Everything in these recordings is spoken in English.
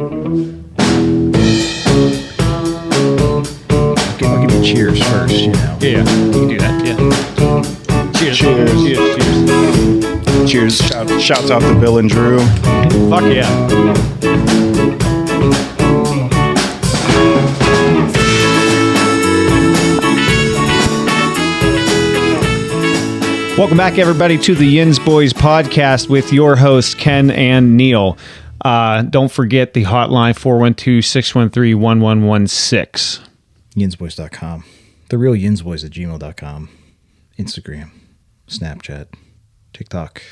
I'll give you cheers first, you know. Yeah, you can do that. Yeah. Cheers. Cheers. Shouts out to Bill and Drew. Fuck yeah. Welcome back, everybody, to the Yins Boys podcast with your hosts, Ken and Neil. Don't forget the hotline, 412-613-1116. Yinsboys.com. The real Yinsboys at gmail.com. Instagram, Snapchat, TikTok,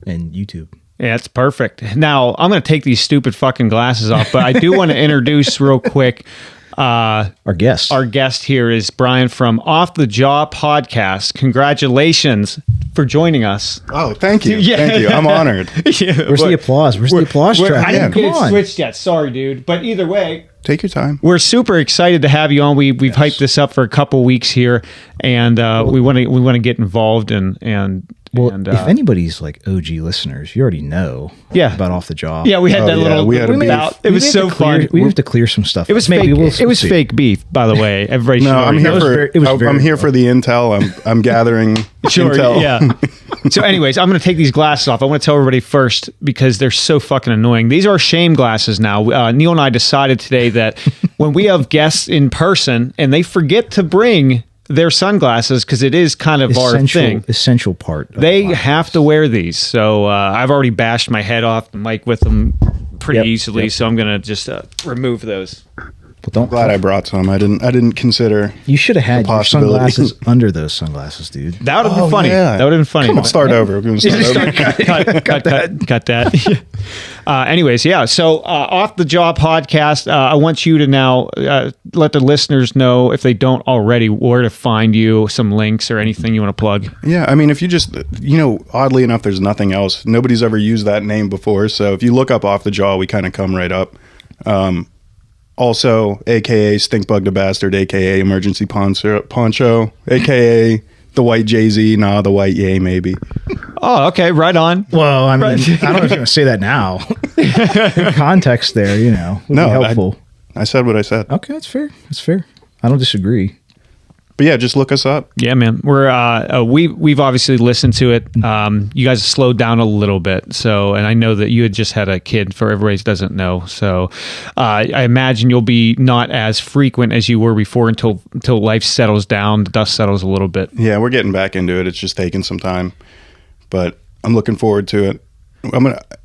and YouTube. Yeah, that's perfect. Now, I'm going to take these stupid fucking glasses off, but I do want to introduce real quick. Our guest. Our guest here is Bryan from Off the Jaw Podcast. Congratulations for joining us. Oh, thank you. Yeah. Thank you. I'm honored. Yeah, Where's the applause? Where's the applause track? I didn't Come get it on. switched yet. Sorry, dude. But either way, Take your time. we're super excited to have you on. We've hyped this up for a couple weeks here, and we want to get involved Well, and if anybody's like OG listeners, you already know Yeah. about Off the Jaw. yeah, we had that little. we had a beef. It was so fun. We have to clear some stuff. It was Maybe fake. It was see. fake beef, by the way. Everybody. No, should I'm already here know. for. I'm here for the intel. I'm gathering Sure, intel. yeah. So anyways, I'm going to take these glasses off. I want to tell everybody first because they're so fucking annoying. These are shame glasses now. Neil and I decided today that when we have guests in person and they forget to bring their sunglasses because it is kind of our thing. Essential part. They have to wear these. So I've already bashed my head off the mic with them pretty easily. So I'm going to just remove those. Well, don't. Glad I brought some. I didn't consider. You should have had the your possibility. sunglasses under those sunglasses, dude. That would have been funny. Yeah. That would have been funny. We'll start over. We're going to start over. cut that. Anyways, yeah. So Off the Jaw Podcast, I want you to now let the listeners know, if they don't already, where to find you, some links or anything you want to plug. Yeah, I mean, if you just, oddly enough, there's nothing else. Nobody's ever used that name before. So if you look up Off the Jaw, we kind of come right up. Also, AKA Stink Bug the Bastard, AKA Emergency Poncho, AKA the White Jay-Z, the White Ye, maybe. Oh, okay. Right on. Well, I mean, I don't know if you're going to say that now. Context there, would be helpful. I said what I said. Okay, that's fair. That's fair. I don't disagree. But yeah, just look us up. Yeah, man. We're we've obviously listened to it. You guys slowed down a little bit, and I know that you had just had a kid. For everybody who doesn't know, so I imagine you'll be not as frequent as you were before until life settles down, the dust settles a little bit. Yeah, we're getting back into it. It's just taking some time, but I'm looking forward to it.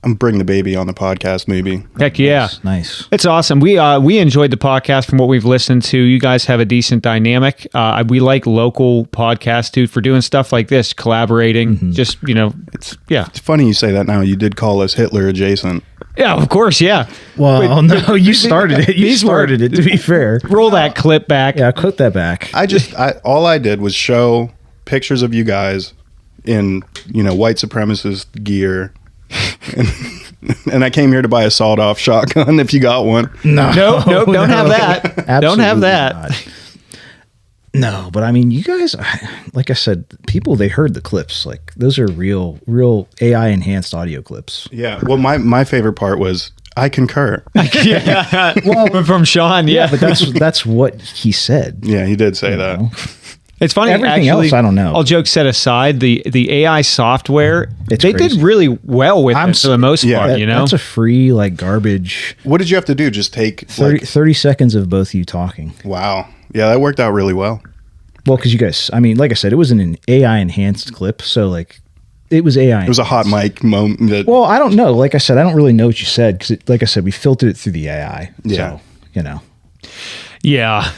I'm bringing the baby on the podcast, maybe. Heck yeah. Nice. It's awesome. We enjoyed the podcast from what we've listened to. You guys have a decent dynamic. We like local podcasts, dude, for doing stuff like this, collaborating. Mm-hmm. Just, It's funny you say that now. You did call us Hitler adjacent. Yeah, of course, yeah. Well, no, you started it. You started it, to be fair. Roll that clip back. Yeah, clip that back. All I did was show pictures of you guys in, white supremacist gear. And I came here to buy a sawed-off shotgun if you got one. Nope, don't have that. Absolutely don't have that. not. No, but I mean, you guys, like I said, people, they heard the clips. Like, those are real AI-enhanced audio clips. Yeah, well, my favorite part was, I concur. Yeah. Well, from Sean, yeah. But that's what he said. Yeah, he did say that. It's funny. Everything actually, else, I don't know. All jokes set aside, the AI software, they crazy. did really well with it for the most part, That's a free, garbage. What did you have to do? Just take 30 seconds of both you talking. Wow. Yeah, that worked out really well. Well, because you guys, I mean, like I said, it was an AI-enhanced clip, so, it was AI. It was a hot mic moment. Well, I don't know. Like I said, I don't really know what you said, because, like I said, we filtered it through the AI. Yeah. So, Yeah.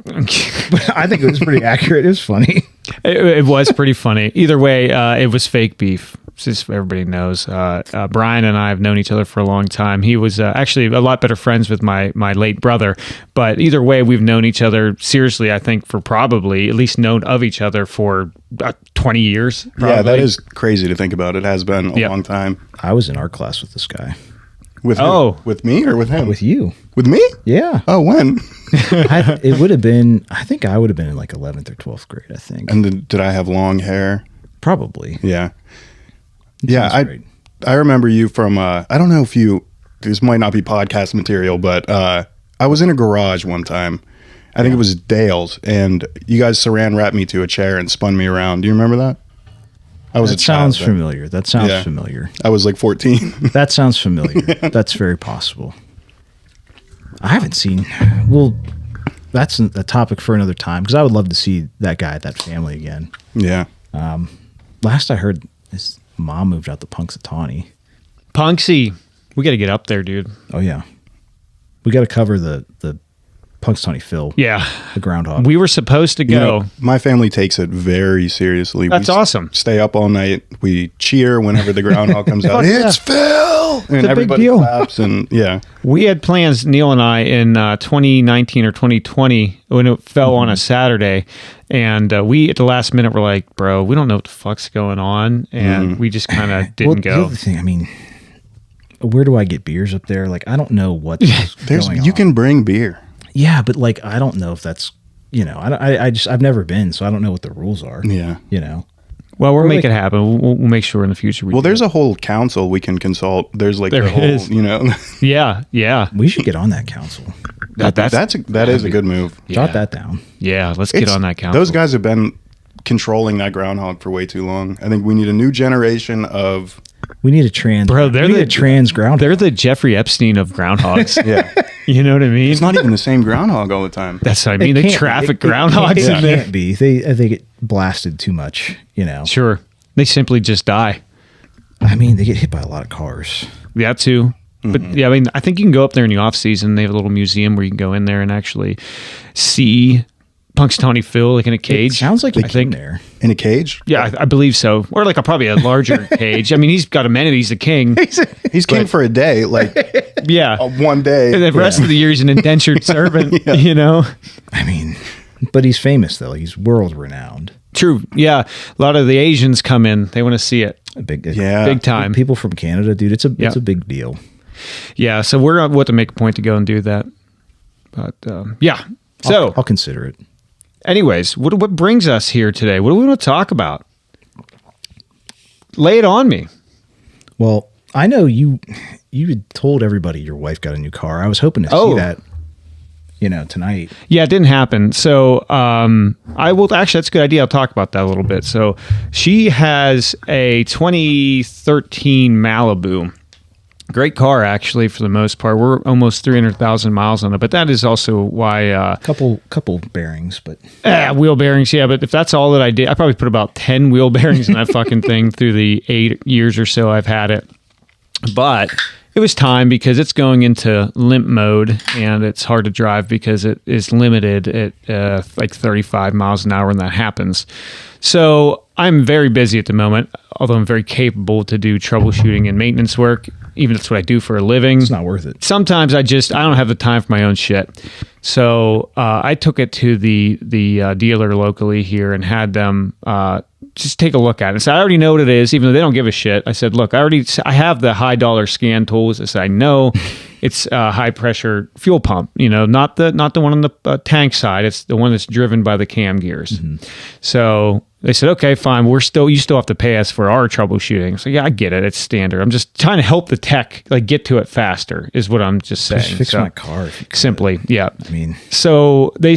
But I think it was pretty accurate. It was funny. It was pretty funny. Either way, it was fake beef. Just everybody knows. Bryan and I have known each other for a long time. He was actually a lot better friends with my late brother. But either way, we've known each other seriously, I think, for probably at least known of each other for 20 years. Probably. Yeah, that is crazy to think about. It has been a long time. I was in art class with this guy. With who? With me or with him? With you. With me? Yeah. Oh, when? It would have been, I think I would have been in 11th or 12th grade, I think. And did I have long hair? Probably. Yeah. Yeah, I remember you from, I don't know if you this might not be podcast material, but I was in a garage one time. I think it was Dale's, and you guys saran wrapped me to a chair and spun me around. Do you remember that? I was That sounds familiar. That sounds familiar. I was like 14. That sounds familiar. That's very possible. I haven't seen. Well, that's a topic for another time because I would love to see that guy, that family again. Yeah. Last I heard, his mom moved out to Punxsutawney. Punxsy. We got to get up there, dude. Oh yeah, we got to cover the Punxsutawney Phil. Yeah. The groundhog. We were supposed to go. You know, my family takes it very seriously. That's awesome. Stay up all night. We cheer whenever the groundhog comes out. It's Phil! And a big everybody deal. claps. And yeah. We had plans, Neil and I, in 2019 or 2020 when it fell on a Saturday. And we, at the last minute, were like, bro, we don't know what the fuck's going on. And we just kind of didn't The go. other thing, I mean, where do I get beers up there? Like, I don't know what's going on. You can bring beer. Yeah, but like, I don't know if that's, I've never been, so I don't know what the rules are. Yeah. Well, we'll Or make like- it happen. We'll make sure in the future. Well, there's a whole council we can consult. There's like There the whole, is. Yeah. We should get on that council. that is a good move. Jot that down. Yeah, let's get on that council. Those guys have been controlling that groundhog for way too long. I think we need a new generation of. We need a trans. Bro, they're we need the a trans groundhog. They're the Jeffrey Epstein of groundhogs. Yeah. You know what I mean? It's not even the same groundhog all the time. That's what I mean. They can't- traffic it groundhogs in there. can't be. They get blasted too much. Sure. They simply just die. I mean, they get hit by a lot of cars. That too. But yeah, I mean, I think you can go up there in the off season. They have a little museum where you can go in there and actually see Punxsutawney Phil like in a cage. It sounds like I they think. came there. In a cage? Yeah, I believe so. Or like probably a larger cage. I mean, he's got amenities, the king. He's king for a day, like Yeah. one day. And the rest of the year he's an indentured servant, you know? I mean, but he's famous though. He's world renowned. True. Yeah. A lot of the Asians come in. They want to see it. Yeah. Big time. People from Canada, dude. It's Yeah. a big deal. Yeah. So we're about to make a point to go and do that. But yeah. So I'll consider it. anyways, what brings us here today? What do we want to talk about? Lay it on me. Well, I know you had told everybody your wife got a new car. I was hoping to Oh. see that, tonight. Yeah, it didn't happen. So I will actually, that's a good idea. I'll talk about that a little bit. So she has a 2013 Malibu. Great car, actually, for the most part. We're almost 300,000 miles on it, but that is also why Couple bearings, but wheel bearings. Yeah, but if that's all that I did, I probably put about 10 wheel bearings in that fucking thing through the 8 years or so I've had it. But it was time because it's going into limp mode and it's hard to drive because it is limited at like 35 miles an hour when that happens. So I'm very busy at the moment, although I'm very capable to do troubleshooting and maintenance work. Even that's what I do for a living. it's not worth it. Sometimes I don't have the time for my own shit. So I took it to the dealer locally here and had them just take a look at it. So I already know what it is, even though they don't give a shit. I said, look, I have the high dollar scan tools. I said, I know it's a high pressure fuel pump, not the one on the tank side. It's the one that's driven by the cam gears. So they said, okay, fine. You still have to pay us for our troubleshooting. So yeah, I get it. It's standard. I'm just trying to help the tech get to it faster is what I'm just saying. Just fix So, my car. If you could. simply. Yeah. I mean, So they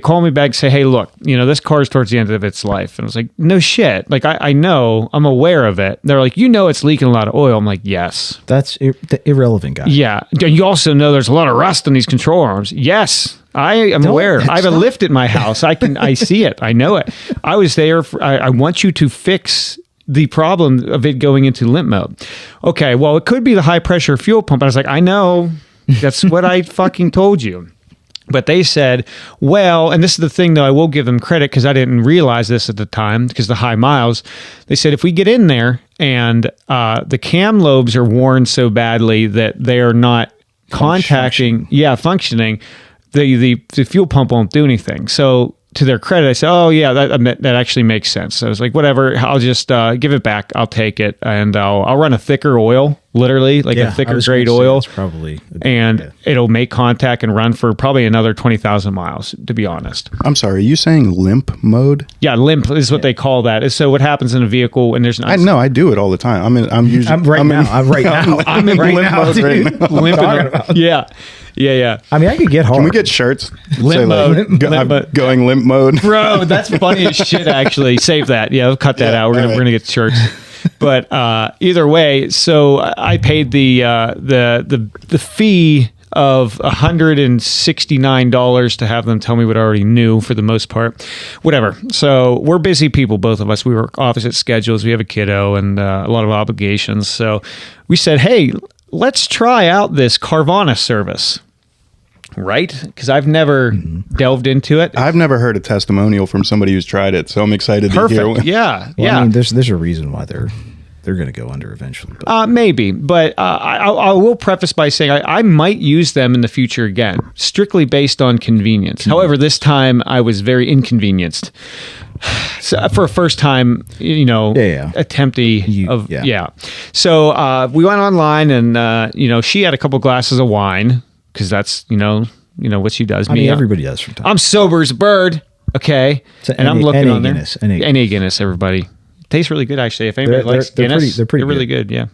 call me back and say, hey, look, this car's towards the end of its life. And I was like, no shit. Like, I know, I'm aware of it. They're like, it's leaking a lot of oil. I'm like, yes. that's the irrelevant guy. Yeah. You also know there's a lot of rust on these control arms. Yes. I am aware. I have a lift at my house. I see it. I know it. I was there. I want you to fix the problem of it going into limp mode. Okay. Well, it could be the high pressure fuel pump. I was like, I know. That's what I fucking told you. But they said, well, and this is the thing, though, I will give them credit because I didn't realize this at the time because the high miles. They said if we get in there and the cam lobes are worn so badly that they are not functioning, the fuel pump won't do anything. So to their credit, I said, oh, yeah, that actually makes sense. So I was like, whatever, I'll just give it back. I'll take it and I'll run a thicker oil literally, like a thicker grade oil. It's probably And it'll make contact and run for probably another 20,000 miles, to be honest. I'm sorry, are you saying limp mode? Yeah, limp is what they call that. So what happens in a vehicle when there's not... I know, I do it all the time. I'm in I'm right now. I'm in limp right now, mode dude. right now. limp. Yeah. I mean, I could get hard. Can we get shirts? Limp Say, mode. Limp I'm mode. going limp mode. Bro, that's funny as shit, actually. Save that. Yeah, we'll cut that out. We're gonna get shirts. But either way, so I paid the fee of $169 to have them tell me what I already knew for the most part. Whatever. So we're busy people, both of us. We work opposite schedules. We have a kiddo and a lot of obligations. So we said, hey, let's try out this Carvana service. Right? Because I've never delved into it. I've never heard a testimonial from somebody who's tried it, so I'm excited to hear one. Yeah. Well, I mean, there's a reason why they're going to go under eventually. But. Maybe, but I will preface by saying I might use them in the future again, strictly based on convenience. However, this time I was very inconvenienced. So for a first time, attemptee So we went online and, she had a couple glasses of wine because that's, what she does. I mean, everybody does from time. I'm sober as a bird. Okay. And I'm looking on there. NA Guinness, everybody. Tastes really good, actually. If anybody likes Guinness, they're pretty good. Yeah.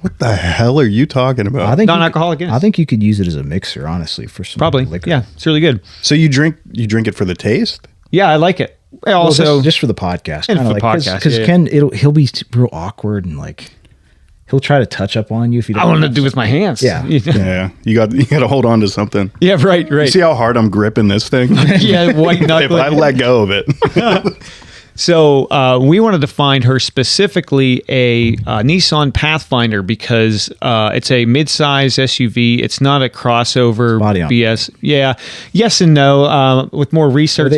What the hell are you talking about? I think non-alcoholic Guinness. I think you could use it as a mixer, honestly, for some probably liquor. Yeah, it's really good. So you drink it for the taste? Yeah, I like it. Also, just for the podcast, and for the podcast, because Ken, he'll be real awkward and like he'll try to touch up on you if you. I want to do with my hands. Yeah, yeah. You got to hold on to something. Yeah, right. You see how hard I'm gripping this thing? Yeah, white knuckle. If I let go of it. So we wanted to find her specifically a Nissan Pathfinder because it's a mid-size SUV. It's not a crossover BS. Yeah, yes and no. With more research,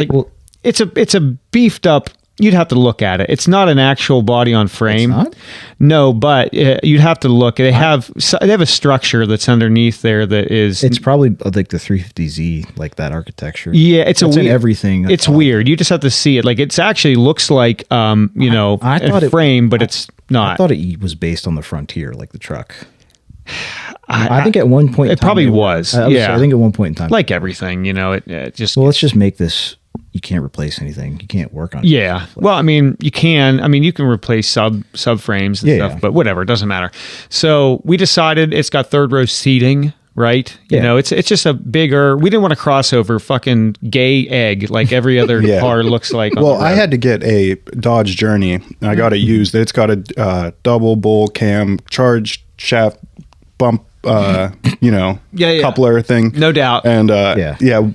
it's a beefed up. You'd have to look at it. It's not an actual body on frame. It's not? No, but you'd have to look. They have a structure that's underneath there that is. It's probably like the 350Z, like that architecture. Yeah, it's in everything. It's weird. You just have to see it. Like it's actually looks like I thought a frame, but it's not. I thought it was based on the Frontier, like the truck. I think at one point it probably was. I think at one point in time, like everything, it just. Well, let's just make this. You can't replace anything. You can't work on it. Yeah. Well, I mean, you can. I mean, you can replace subframes and stuff, but whatever, it doesn't matter. So we decided it's got third row seating, right? Yeah. It's just a bigger. We didn't want a crossover fucking gay egg like every other car looks like. Well, I had to get a Dodge Journey. And I got it used. It's got a double bull cam charge shaft bump. Coupler thing, no doubt, and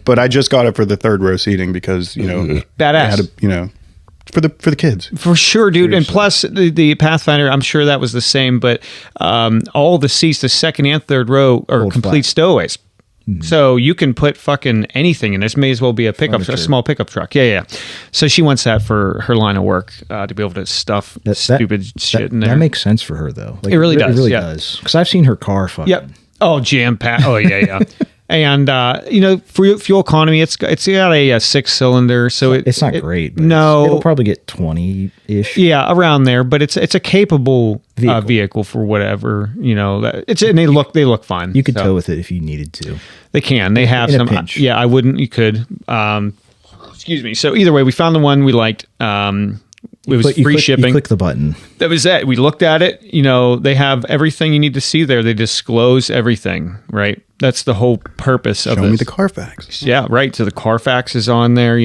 but I just got it for the third row seating because badass, for the kids for sure, dude. And plus the Pathfinder, I'm sure that was the same, but all the seats, the second and third row, are complete stowaways. Mm-hmm. So you can put fucking anything in this. May as well be a small pickup truck. Yeah. So she wants that for her line of work to be able to stuff stupid shit in there. That makes sense for her though. Like, it really does. It really does. Because I've seen her car fucking. Yep. Oh, jam packed. Oh yeah. And fuel economy. It's got a 6-cylinder, so it's not great. But no, it'll probably get 20-ish. Yeah, around there. But it's a capable vehicle for whatever and they look fine. You could tow with it if you needed to. They can. They have in some. A pinch. Yeah, I wouldn't. You could. Excuse me. So either way, we found the one we liked. It was free shipping. You click the button. That was it. We looked at it. They have everything you need to see there. They disclose everything, right? That's the whole purpose of this. Show me the Carfax. Yeah, right. So the Carfax is on there,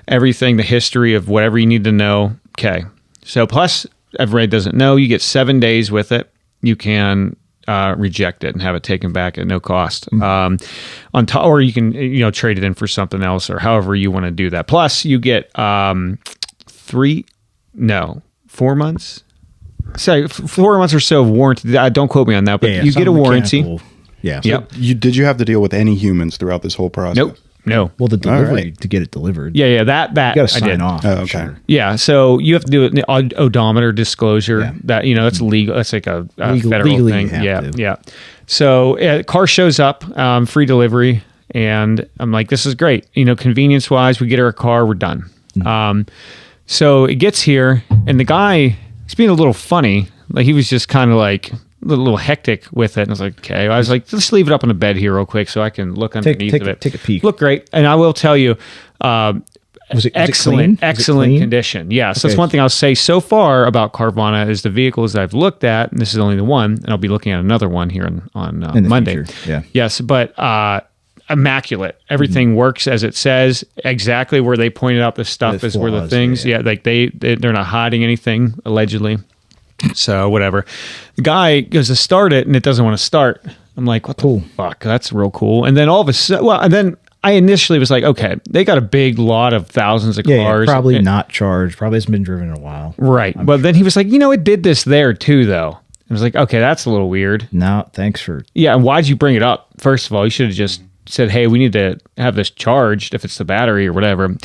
everything, the history of whatever you need to know. Okay. So plus, everybody doesn't know, you get 7 days with it. You can reject it and have it taken back at no cost. On top, or you can, trade it in for something else or however you want to do that. Plus, you get 4 months. So 4 months or so of warranty. Don't quote me on that, but you get a warranty. Yeah. So did you have to deal with any humans throughout this whole process? Nope. No. Well, the delivery to get it delivered. Yeah. That you got to sign off. Oh, okay. Sure. Yeah. So you have to do an odometer disclosure. Yeah. That that's legal. That's like a federal thing. Yeah. So car shows up, free delivery, and I'm like, this is great. Convenience wise, we get her a car, we're done. Mm-hmm. So it gets here, and the guy, he's being a little funny. Like he was just kind of like, little hectic with it. And I was like, okay. I was like, let's leave it up on the bed here real quick so I can look underneath of it. Take a peek. Look great. And I will tell you, Was it excellent clean? condition. Yes, Okay. that's one thing I'll say so far about Carvana is the vehicles that I've looked at, and this is only the one, and I'll be looking at another one here on In the Monday. future, yeah. Yes, but immaculate. Everything works as it says. Exactly where they pointed out the stuff The is where the flaws, things. yeah. Yeah, like they're not hiding anything allegedly. So whatever. The guy goes to start it, and it doesn't want to start. I'm like, what the fuck? That's real cool. And then all of a sudden, and then I initially was like, okay, they got a big lot of thousands of cars. Probably not charged. Probably hasn't been driven in a while. Right. But then he was like, it did this there too, though. I was like, okay, that's a little weird. No, thanks for... Yeah, and why'd you bring it up? First of all, you should have just said, hey, we need to have this charged if it's the battery or whatever.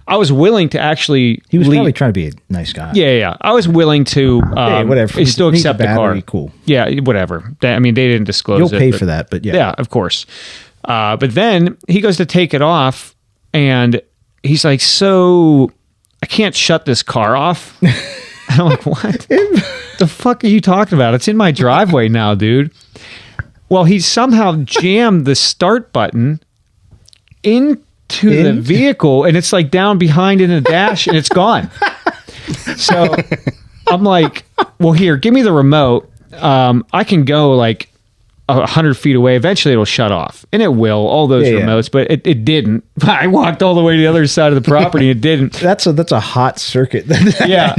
I was willing to actually... He was probably trying to be a nice guy. Yeah. I was willing to whatever. still Need accept the battery, car. cool. Yeah, whatever. They didn't disclose You'll it. pay for that, but yeah. Yeah, of course. But then he goes to take it off, and he's like, so I can't shut this car off? And I'm like, what? The fuck are you talking about? It's in my driveway now, dude. Well, he somehow jammed the start button into the vehicle, and it's like down behind in the dash, and it's gone. So I'm like, well, here, give me the remote. I can go like 100 feet away. Eventually it'll shut off, and it will, all those remotes, but it didn't. I walked all the way to the other side of the property and it didn't. That's a hot circuit. Yeah,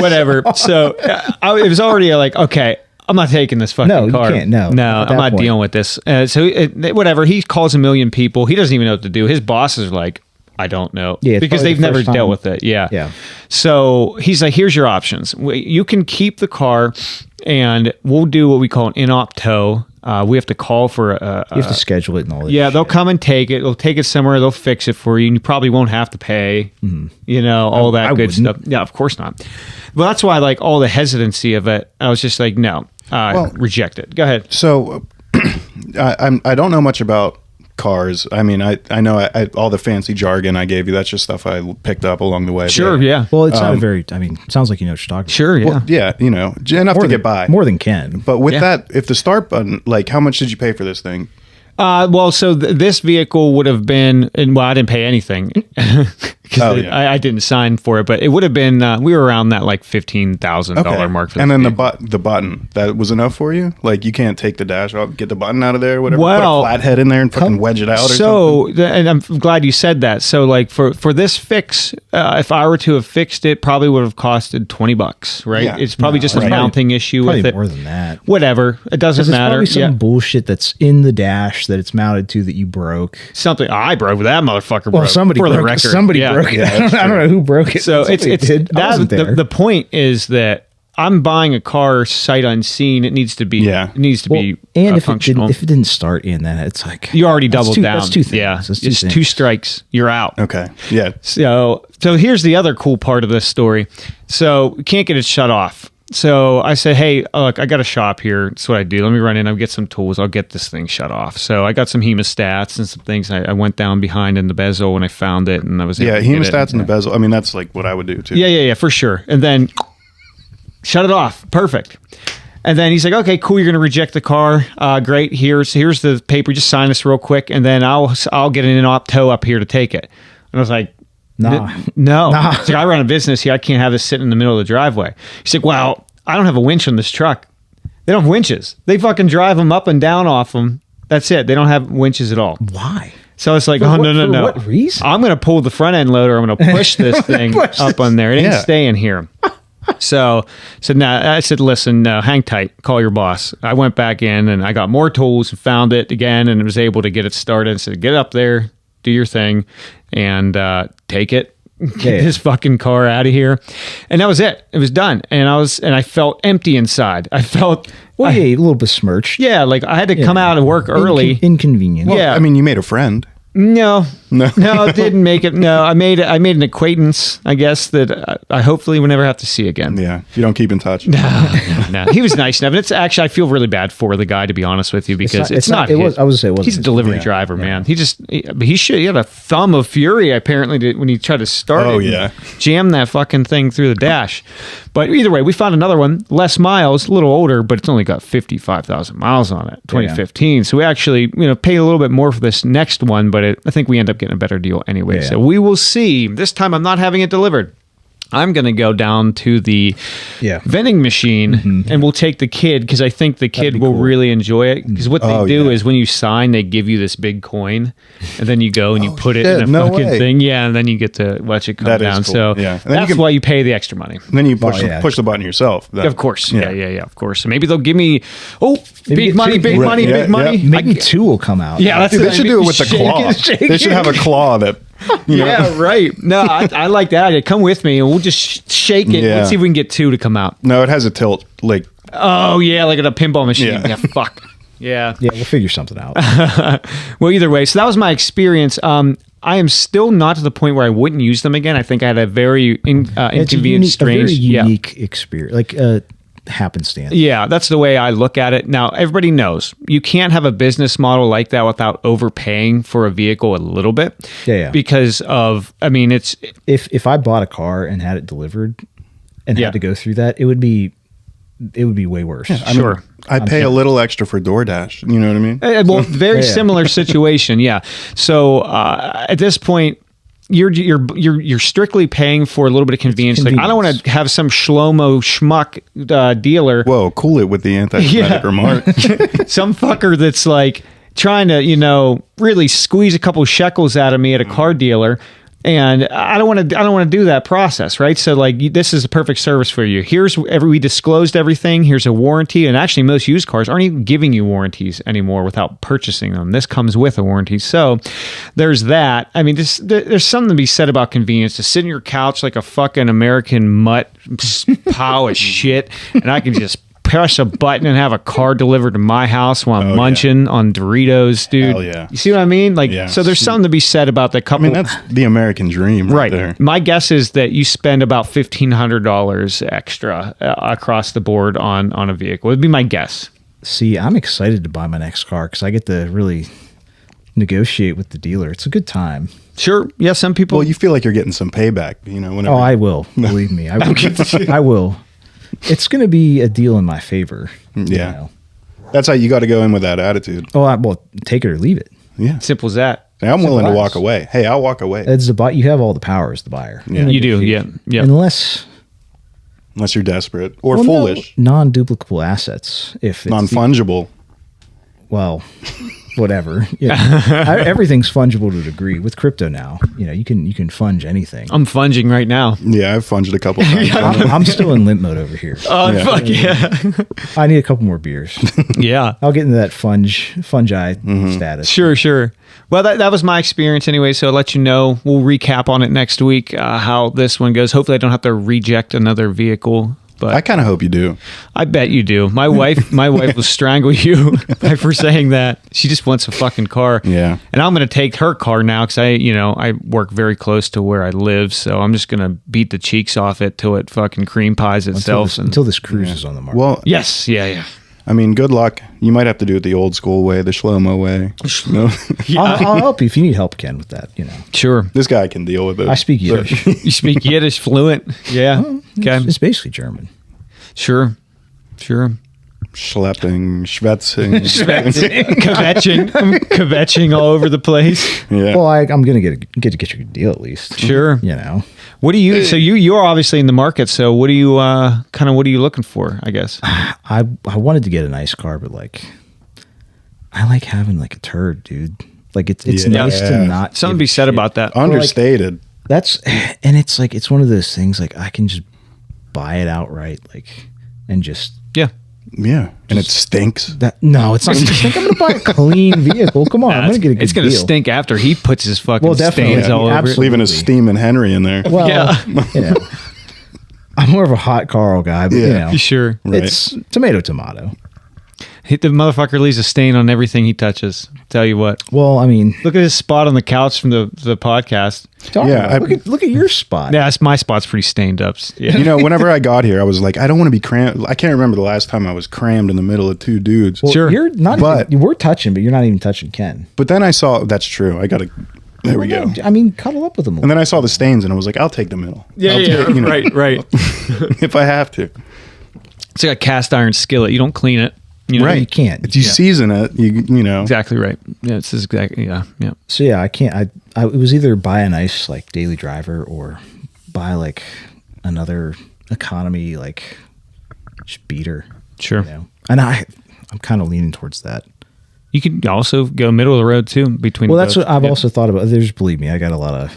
whatever. So it was already like, okay, I'm not taking this fucking car. You can't. No, I'm not dealing with this. Whatever. He calls a million people. He doesn't even know what to do. His bosses are like, I don't know. Yeah, because they've never dealt with it. Yeah. Yeah. So he's like, here's your options. You can keep the car, and we'll do what we call an in-op tow. We have to call for you have to schedule it and all that. Yeah, they'll come and take it. They'll take it somewhere. They'll fix it for you, and you probably won't have to pay. All that good stuff. Yeah, of course not. Well, that's why, like, all the hesitancy of it, I was just like, no, reject it. Go ahead. So I don't know much about cars. I mean, I know all the fancy jargon I gave you. That's just stuff I picked up along the way. Sure, But, yeah. Well, it's not a very... I mean, sounds like you know what you're talking about. Sure, yeah. well, yeah, enough to get by. More than Ken. But with that, if the start button, like, how much did you pay for this thing? So this vehicle would have been, and I didn't pay anything because I didn't sign for it, but it would have been, we were around that like $15,000 mark for and then vehicle. the button, that was enough for you? Like, you can't take the dash off, get the button out of there, whatever, Well, put a flathead in there and fucking wedge it out or something? And I'm glad you said that. So like for this fix, if I were to have fixed it, probably would have costed $20, right? Yeah. It's probably just a right. mounting issue Probably with it. more than that. Whatever. It doesn't There's matter. probably some bullshit that's in the dash that it's mounted to that you broke. Something I broke, that motherfucker broke. Well, somebody for the broke, record. somebody Yeah. broke it. Yeah, I don't know who broke it. So Somebody did. I wasn't there. the point is that I'm buying a car sight unseen. It needs to be and if functional. it didn't start in that, it's like You already doubled down. That's two things. Yeah, That's it's things. two strikes. You're out. Okay. Yeah. So here's the other cool part of this story. So we can't get it shut off. So I said, hey, look, I got a shop here. That's what I do. Let me run in. I'll get some tools. I'll get this thing shut off. So I got some hemostats and some things. I went down behind in the bezel when I found it, and I was able to get it. Hemostats in the bezel. I mean, that's like what I would do too. Yeah, for sure. And then shut it off. Perfect. And then he's like, okay, cool. You're going to reject the car. Great. Here's the paper. Just sign this real quick, and then I'll get an in-op tow up here to take it. And I was like, Nah. no. It's like, I run a business here. I can't have this sitting in the middle of the driveway. He's like, well, I don't have a winch on this truck. They don't have winches. They fucking drive them up and down off them. That's it. They don't have winches at all. Why? So it's like, For no. what reason? I'm going to pull the front end loader. I'm going to push this thing up on there. It ain't staying here. So I said, listen, hang tight. Call your boss. I went back in and I got more tools and found it again and was able to get it started. And said, get up there, do your thing, and take it. Get this fucking car out of here. And that was it. It was done. And I felt empty inside. I felt Well, a little besmirched. like I had to come out of work early. Inconvenient. Well, I mean, you made a friend. No, No. No, didn't make it. No, I made an acquaintance, I guess, that I hopefully will never have to see again. Yeah, you don't keep in touch. No, he was nice enough. And it's actually, I feel really bad for the guy, to be honest with you, because it's not. It was. I was say it wasn't. He's a delivery driver, man. He had a thumb of fury apparently when he tried to start. Oh, it and yeah. jam that fucking thing through the dash. But either way, we found another one, less miles, a little older, but it's only got 55,000 miles on it, 2015. So we actually, paid a little bit more for this next one, but I think we end up getting a better deal anyway. Yeah. So we will see. This time I'm not having it delivered. I'm going to go down to the vending machine and we'll take the kid, because I think the kid will really enjoy it. Because what they do is when you sign, they give you this big coin and then you go and you put it in a fucking thing. Yeah, and then you get to watch it come down. Cool. So that's why you pay the extra money. And then you push the button yourself. Of course. Yeah, of course. So maybe they'll give me, big money. Maybe two will come out. Yeah, that's they should do it with the claw. They should have a claw that. Yeah, right. No, I like that idea. Come with me and we'll just shake it. Yeah. Let's see if we can get two to come out. No, it has a tilt. Like, oh, yeah, like at a pinball machine. Yeah. Yeah, fuck. Yeah. Yeah, we'll figure something out. Well, either way, so that was my experience. I am still not to the point where I wouldn't use them again. I think I had a very inconvenient, strange, a very unique experience, like happenstance. Yeah, that's the way I look at it. Now, everybody knows you can't have a business model like that without overpaying for a vehicle a little bit. Yeah. Because of, it's if I bought a car and had it delivered and had to go through that, it would be way worse. I mean, I pay a little extra for DoorDash. You know what I mean? Well, very similar situation. Yeah. So at this point, you're strictly paying for a little bit of convenience. Like, I don't want to have some shlomo schmuck dealer. Whoa, cool it with the anti-Semitic remark. Some fucker that's like trying to, really squeeze a couple shekels out of me at a car dealer. And I don't want to do that process, right? So this is a perfect service for you. We disclosed everything. Here's a warranty. And actually most used cars aren't even giving you warranties anymore without purchasing them. This comes with a warranty. So there's that. There's something to be said about convenience, to sit on your couch like a fucking American mutt pile of shit. And I can just press a button and have a car delivered to my house while I'm munching on Doritos, dude. Hell yeah. You see what I mean? So there's something to be said about that couple. That's the American dream right there. My guess is that you spend about $1,500 extra across the board on a vehicle. It'd be my guess. See, I'm excited to buy my next car because I get to really negotiate with the dealer. It's a good time. Sure. Yeah, some people... Well, you feel like you're getting some payback, whenever... Oh, I will. Believe me. I will. I will. It's going to be a deal in my favor. Yeah. That's how you got to go in with that attitude. Oh, well, take it or leave it. Yeah. Simple as that. Hey, I'm willing to walk away. Hey, I'll walk away. It's you have all the power as the buyer. Yeah. You do. Yeah. Unless you're desperate or foolish. No, non-duplicable assets. If it's non-fungible. Well, whatever. Yeah. Everything's fungible to a degree. With crypto now, you can funge anything. I'm funging right now. Yeah, I've funged a couple times. I'm still in limp mode over here. Oh, fuck yeah. I need a couple more beers. Yeah. I'll get into that fungi status. Sure. Well, that was my experience anyway, so I'll let you know. We'll recap on it next week, how this one goes. Hopefully I don't have to reject another vehicle. But I kind of hope you do. I bet you do. My wife will strangle you for saying that. She just wants a fucking car. Yeah. And I'm going to take her car now because I work very close to where I live, so I'm just going to beat the cheeks off it till it fucking cream pies itself. Until this cruise is on the market. Well, yes, yeah. Good luck. You might have to do it the old school way, the Shlomo way. Yeah. I'll help you if you need help, Ken, with that. Sure. This guy can deal with it. I speak Yiddish. You speak Yiddish fluent? Yeah. Okay. It's basically German. Sure. Schlepping, schwätzing. Kvetching all over the place. Yeah. Well, I'm going to get you a deal at least. Sure. What do you? So you're obviously in the market. So what do you what are you looking for? I guess I wanted to get a nice car, but I like having a turd, dude. It's nice to not. Something to be said about that. Understated. It's one of those things I can just buy it outright, and just yeah, and it stinks. No, it's not going to stink. I'm going to buy a clean vehicle. Come on, I'm going to get a good It's going to deal. stink after he puts his fucking stains all over it. Leaving his steam and Henry in there. Well, I'm more of a hot Carl guy, but Sure. it's tomato. Hit the motherfucker leaves a stain on everything he touches. Tell you what. Well, I mean, Look at his spot on the couch from the podcast. look at your spot. Yeah, my spot's pretty stained up. Yeah. You know, whenever I got here, I was like, I don't want to be crammed. I can't remember the last time I was crammed in the middle of two dudes. Well, Sure. You're not. But- We're touching, but you're not even touching Ken. But then I saw, that's true. I got to, there we go. I mean, cuddle up with him. And then I saw the stains and I was like, I'll take the middle. I'll take, you know, right. if I have to. It's like a cast iron skillet. You don't clean it. You know? Right. you can't. If you season it, you know. Exactly right. Yeah, it's exactly. Yeah. So yeah, I can't. I it was either buy a nice like daily driver or buy like another economy like just beater. Sure. You know? And I'm kind of leaning towards that. You can also go middle of the road too between. Well, that's both. what I've Yeah. also thought about. There's, believe me, I got a lot of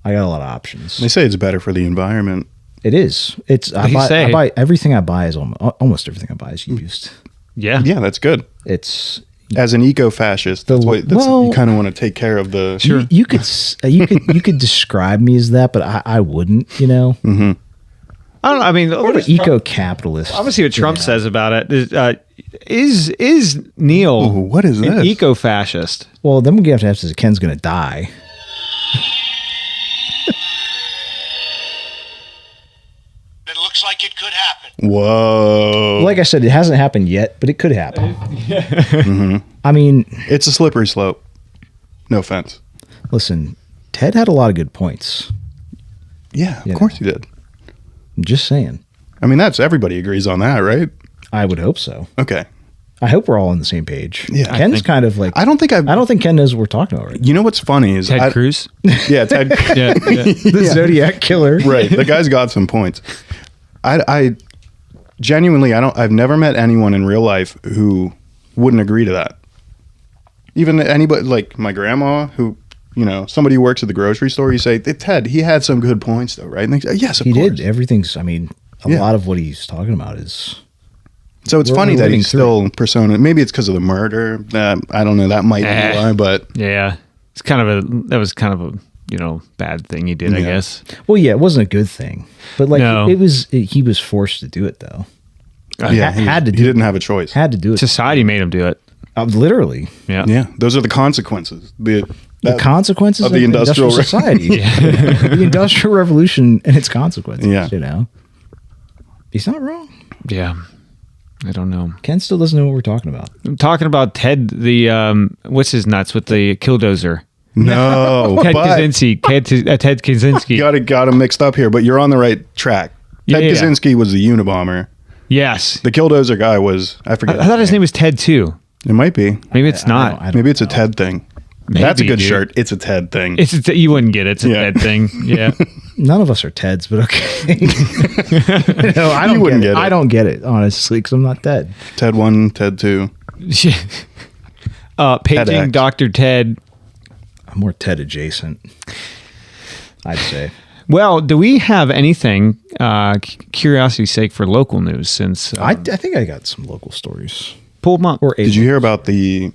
options. They say it's better for the environment. It is. It's I They say. buy everything I buy is almost everything I buy is used. Yeah. Yeah, that's good. It's As an eco-fascist, that's what you kind of want to take care of the. Sure. you could describe me as that, but I wouldn't. You know, I don't know. I mean, or an eco-capitalist. I'm gonna see what Trump says about it. Is Neil Ooh, what is an this? eco-fascist? Well, then we're gonna have to say Ken's gonna die. It looks like it could happen. Whoa. Like I said, it hasn't happened yet, but it could happen. I mean, It's a slippery slope. No offense. listen, Ted had a lot of good points. Yeah, Yeah. of course you did. I'm just saying. I mean, that's everybody agrees on that, right? I would hope so. Okay. I hope we're all on the same page. Yeah. I Ken's think- kind of like. I don't think I don't think Ken knows what we're talking about right now. You know what's funny is Ted Cruz. Yeah, Ted. Yeah. The Zodiac Killer. Right. The guy's got some points. I genuinely, I've never met anyone in real life who wouldn't agree to that. Even anybody like my grandma who, you know, somebody who works at the grocery store, you say, Ted, he had some good points though, right? And they say, yes, of He course. did. Everything's. I mean, a Yeah. lot of what he's talking about is. So it's We're funny that living he's through still persona. Maybe it's because of the murder. I don't know. That might be why, but Yeah. It's that was kind of a bad thing he did, I Yeah. guess. Well, yeah, it wasn't a good thing, but like No. he was forced to do it though. yeah, had to he do didn't have a choice. Had to do it. Society made him do it. Literally. Yeah. Yeah, those are the consequences. The That- consequences of the industrial re- society. The industrial revolution and its consequences. Yeah. You know, he's not wrong. Yeah. I don't know. Ken still doesn't know what we're talking about. I'm talking about Ted, the what's his nuts with the killdozer? No, Ted but Kaczynski. Ted Kaczynski. got him mixed up here. But you're on the right track. Yeah, Ted yeah. Kaczynski was the Unabomber. Yes. The Killdozer guy was, I forget. I thought his name was Ted too. It might be. Maybe it's not. I don't Maybe it's a know. Ted thing. Maybe, That's a good dude. shirt. It's a Ted thing. You wouldn't get it. It's a Yeah. Ted thing. Yeah. None of us are Teds, but okay. No, I don't wouldn't get it. get it. I don't get it, honestly, because I'm not Ted. Ted 1, Ted 2. Paging X. Dr. Ted. I'm more Ted adjacent, I'd say. Well, do we have anything, curiosity's sake, for local news since I think I got some local stories. pulled them up? Or Did you hear about they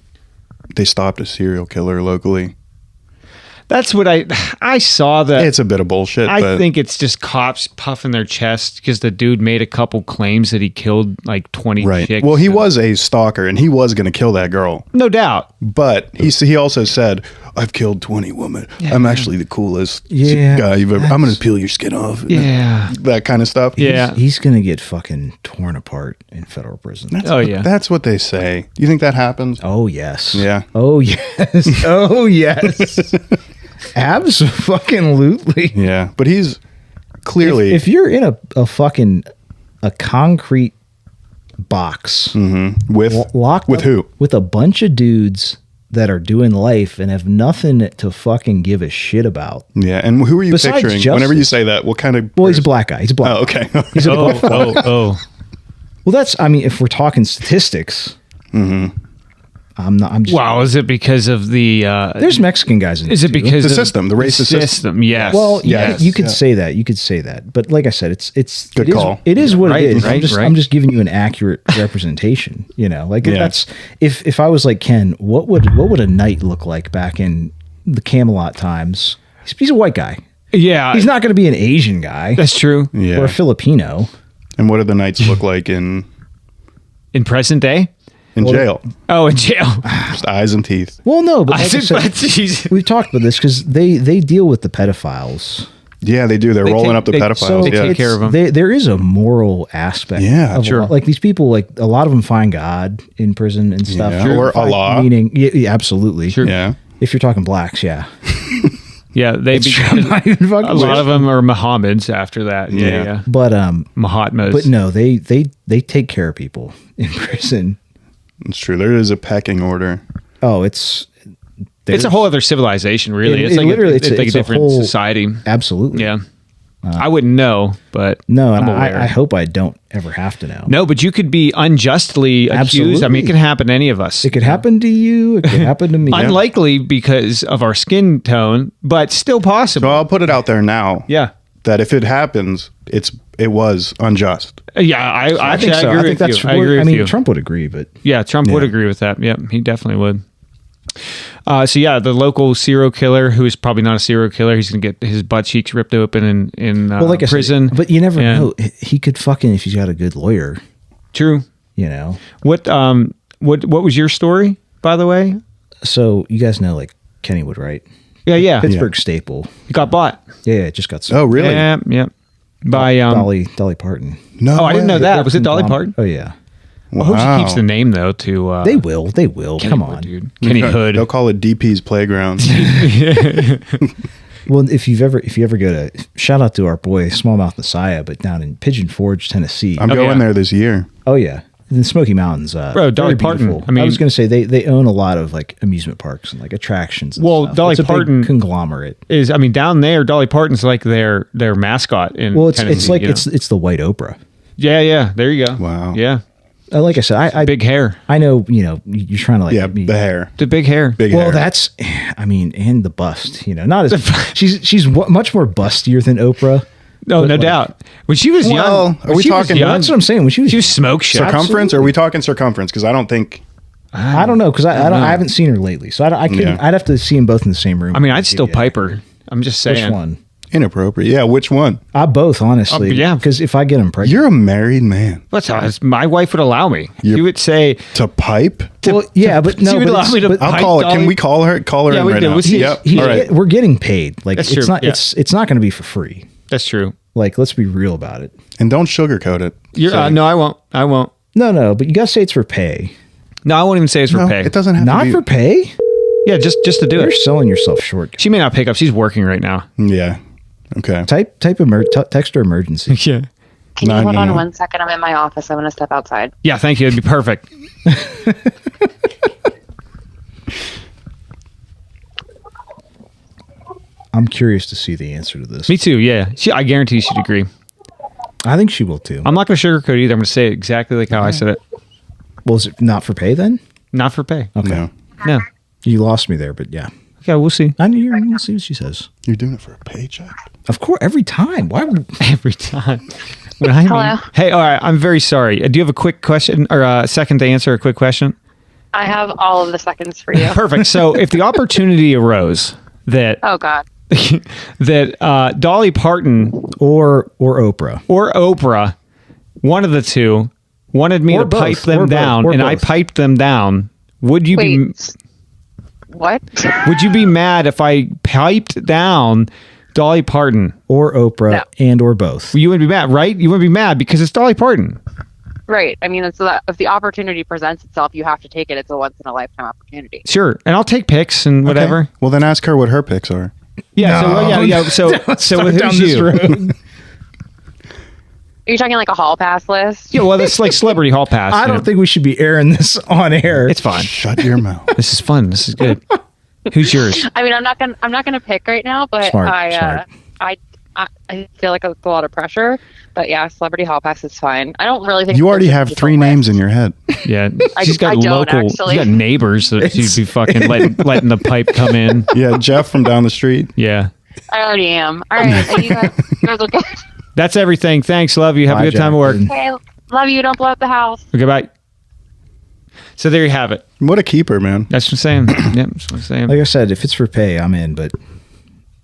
stopped a serial killer locally? That's what I saw that. It's a bit of bullshit. I but think it's just cops puffing their chest because the dude made a couple claims that he killed like 20 right. chicks. Well, he was a stalker and he was going to kill that girl. No doubt. But he also said, "I've killed 20 women. I'm actually the coolest Yeah, guy you've ever. I'm going that's- to peel your skin off." Yeah. That kind of stuff. Yeah. He's going to get fucking torn apart in federal prison. That's Oh, what, yeah. That's what they say. Do you think that happens? Oh, yes. Yeah. Oh, yes. Oh, yes. Absolutely. Yeah. But he's clearly. If you're in a fucking a concrete box with locked with up who? with a bunch of dudes that are doing life and have nothing to fucking give a shit about. Yeah. And who are you Besides picturing? justice. Whenever you say that, what kind of. Well, he's a black guy. He's a black Oh, guy. okay. He's a Oh. Well, that's, I mean, if we're talking statistics, I'm just, Wow. Is it because of the? there's Mexican guys in Is there it too. because The of system, the racist system? Yes. Well, yeah, Yes, you could yeah. say that. You could say that. But like I said, it's Good it is- call. It is what Right, it is. right, right. I'm just giving you an accurate representation. You know, like Yeah. that's if I was like Ken, what would a knight look like back in the Camelot times? He's a white guy. yeah. He's not going to be an Asian guy That's true. Yeah. or a Filipino. And what do the knights look like in. In present day, In jail. Oh, in jail. Just eyes and teeth. Well, no, but I like I said, said, we've talked about this because they deal with the pedophiles. Yeah, they do. They're They rolling take- up the they- pedophiles. so they yeah. take care of them. There is a moral aspect. Yeah, of sure. like these people, like a lot of them find God in prison and stuff. Yeah, or Find Allah. Meaning, yeah, absolutely. Sure. Yeah. If you're talking blacks, yeah. Yeah, they I'm not even fucking a lot with of them are Mohammeds after that. Yeah, Yeah. yeah. But Mahatmas. but no, they take care of people in prison. It's true. There is a pecking order. Oh, it's It's a whole other civilization, really. It- it's it like literally- it's like it's a a different whole- society. absolutely. Yeah, I wouldn't know, but No, I'm and aware. I hope I don't ever have to know. No, but you could be unjustly accused. I mean, Absolutely. it can happen to any of us. It could happen to you. It could happen to me. Unlikely because of our skin tone, but still So possible. I'll put it out there now. Yeah. That if it happens, it was unjust. Yeah, I think so. agree with you. I agree with I mean, you. Trump would agree, but Yeah, Trump would Yeah. agree with that. Yeah, he definitely would. So yeah, the local serial killer, who is probably not a serial killer, he's gonna get his butt cheeks ripped open in like I said, prison. but you never Yeah. know. He could fucking, if he's got a good lawyer, True. you know. What was your story, by the way? So you guys know, like Kennywood, right? Yeah. Pittsburgh staple. He got bought. Yeah, it just got Oh, really? Yeah. By Dolly Parton. No. Oh, I didn't way. know that. Was it Dolly Parton? Oh yeah, I hope she keeps the name though. To they will. Come on. dude. Kenny They'll Hood. call it DP's playground. Well, if you ever go to, shout out to our boy Smallmouth Messiah, but down in Pigeon Forge, Tennessee. I'm going yeah. there this year. Oh yeah, in the Smoky Mountains. Bro, Dolly very Parton. beautiful. I mean- was going to say they own a lot of like amusement parks and like attractions. And Well, stuff. Dolly It's a big Parton- conglomerate. Down there, Dolly Parton's like their mascot in Well, it's Tennessee, like you know? it's the White Oprah. Yeah. There you go. Wow. Yeah, Like I said, I big hair. I know you're trying to like Yeah, be- the hair. The big hair. Big Well, hair. that's I mean, and the bust. Not as she's much more bustier than Oprah. No, But, no like- doubt. When she was Well, young, are we she was talking- young, That's what I'm saying. When she was, she was smoke show. circumference? Or are we talking circumference? Because I don't think. I don't know because I haven't seen her lately, so I couldn't. Yeah. I'd have to see them both in the same room. I mean, I'd still pipe her. I'm just saying. Which one? Inappropriate. Yeah, which one? I both honestly. yeah. because if I get them pregnant, You're a married man. What's my wife would allow me. She You're- would say, To pipe? well, yeah, but no, she would but allow it's- me to but I'll pipe call it. Dolly? Can we call her? Call her Yeah, in we right do. now. We'll see. Yep. he- All right. we're getting paid. Like That's it's true, not. yeah. It's not going to be for free. that's true. Like let's be real about it. And don't sugarcoat it. You're, Say, no, I won't. No, but you got to say it's for pay, No, I won't even say it's for no, pay. it doesn't have not to be. for pay. Yeah, just to do You're it. selling yourself short. She may not pick up. She's working right now. Yeah. Okay. Type text or emergency. Yeah. Can you hold on 911. 1 second? I'm in my office. I'm going to step outside. Yeah, thank you. It'd be perfect. I'm curious to see the answer to this. Me too. Yeah. I guarantee she'd agree. I think she will too. I'm not going to sugarcoat either. I'm going to say it exactly like how I said it. Well, is it not for pay then? Not for pay. Okay, No. No. you lost me there, but yeah. Okay, we'll see. I knew we'll see what she says. You're doing it for a paycheck. Of course, every time. Why would Every time. When I Hello? Hey, all right. I'm very sorry. Do you have a quick question or a second to answer a quick question? I have all of the seconds for you. Perfect. So if the opportunity arose that Oh, God. that Dolly Parton or Oprah? or Oprah, one of the two, wanted me Or to pipe both, them or both, down, or and I both. piped them down, would you Wait. What? would you be mad if I piped down Dolly Parton? Or Oprah No. and or both? You wouldn't be mad, right? You wouldn't be mad because it's Dolly Parton. Right. I mean, if the opportunity presents itself, you have to take it. It's a once-in-a-lifetime opportunity. Sure, and I'll take pics and whatever. Okay. Well, then ask her what her picks are. Yeah. So Start down who's this you? road. Are you talking like a hall pass list? Yeah. Well, it's like celebrity hall pass. I you don't know. think we should be airing this on air. It's fine. Shut your mouth. This is fun. This is good. Who's yours? I mean, I'm not gonna pick right now, but Smart. I feel like it's a lot of pressure. But yeah, celebrity hall pass is fine. I don't really think You already there's a have default 3 names list. in your head. Yeah, I- she's got I don't, local. actually. She's got neighbors that she'd be fucking letting the pipe come in. Yeah, Jeff from down the street. Yeah, I already am. All right, you guys are good. that's everything. Thanks, love you. Have Bye, a good time at work. Jacqueline. Okay, love you. Don't blow up the house. Okay, bye. So there you have it. What a keeper, man. That's what I'm saying. Yeah, that's what I'm saying. Like I said, if it's for pay, I'm in. But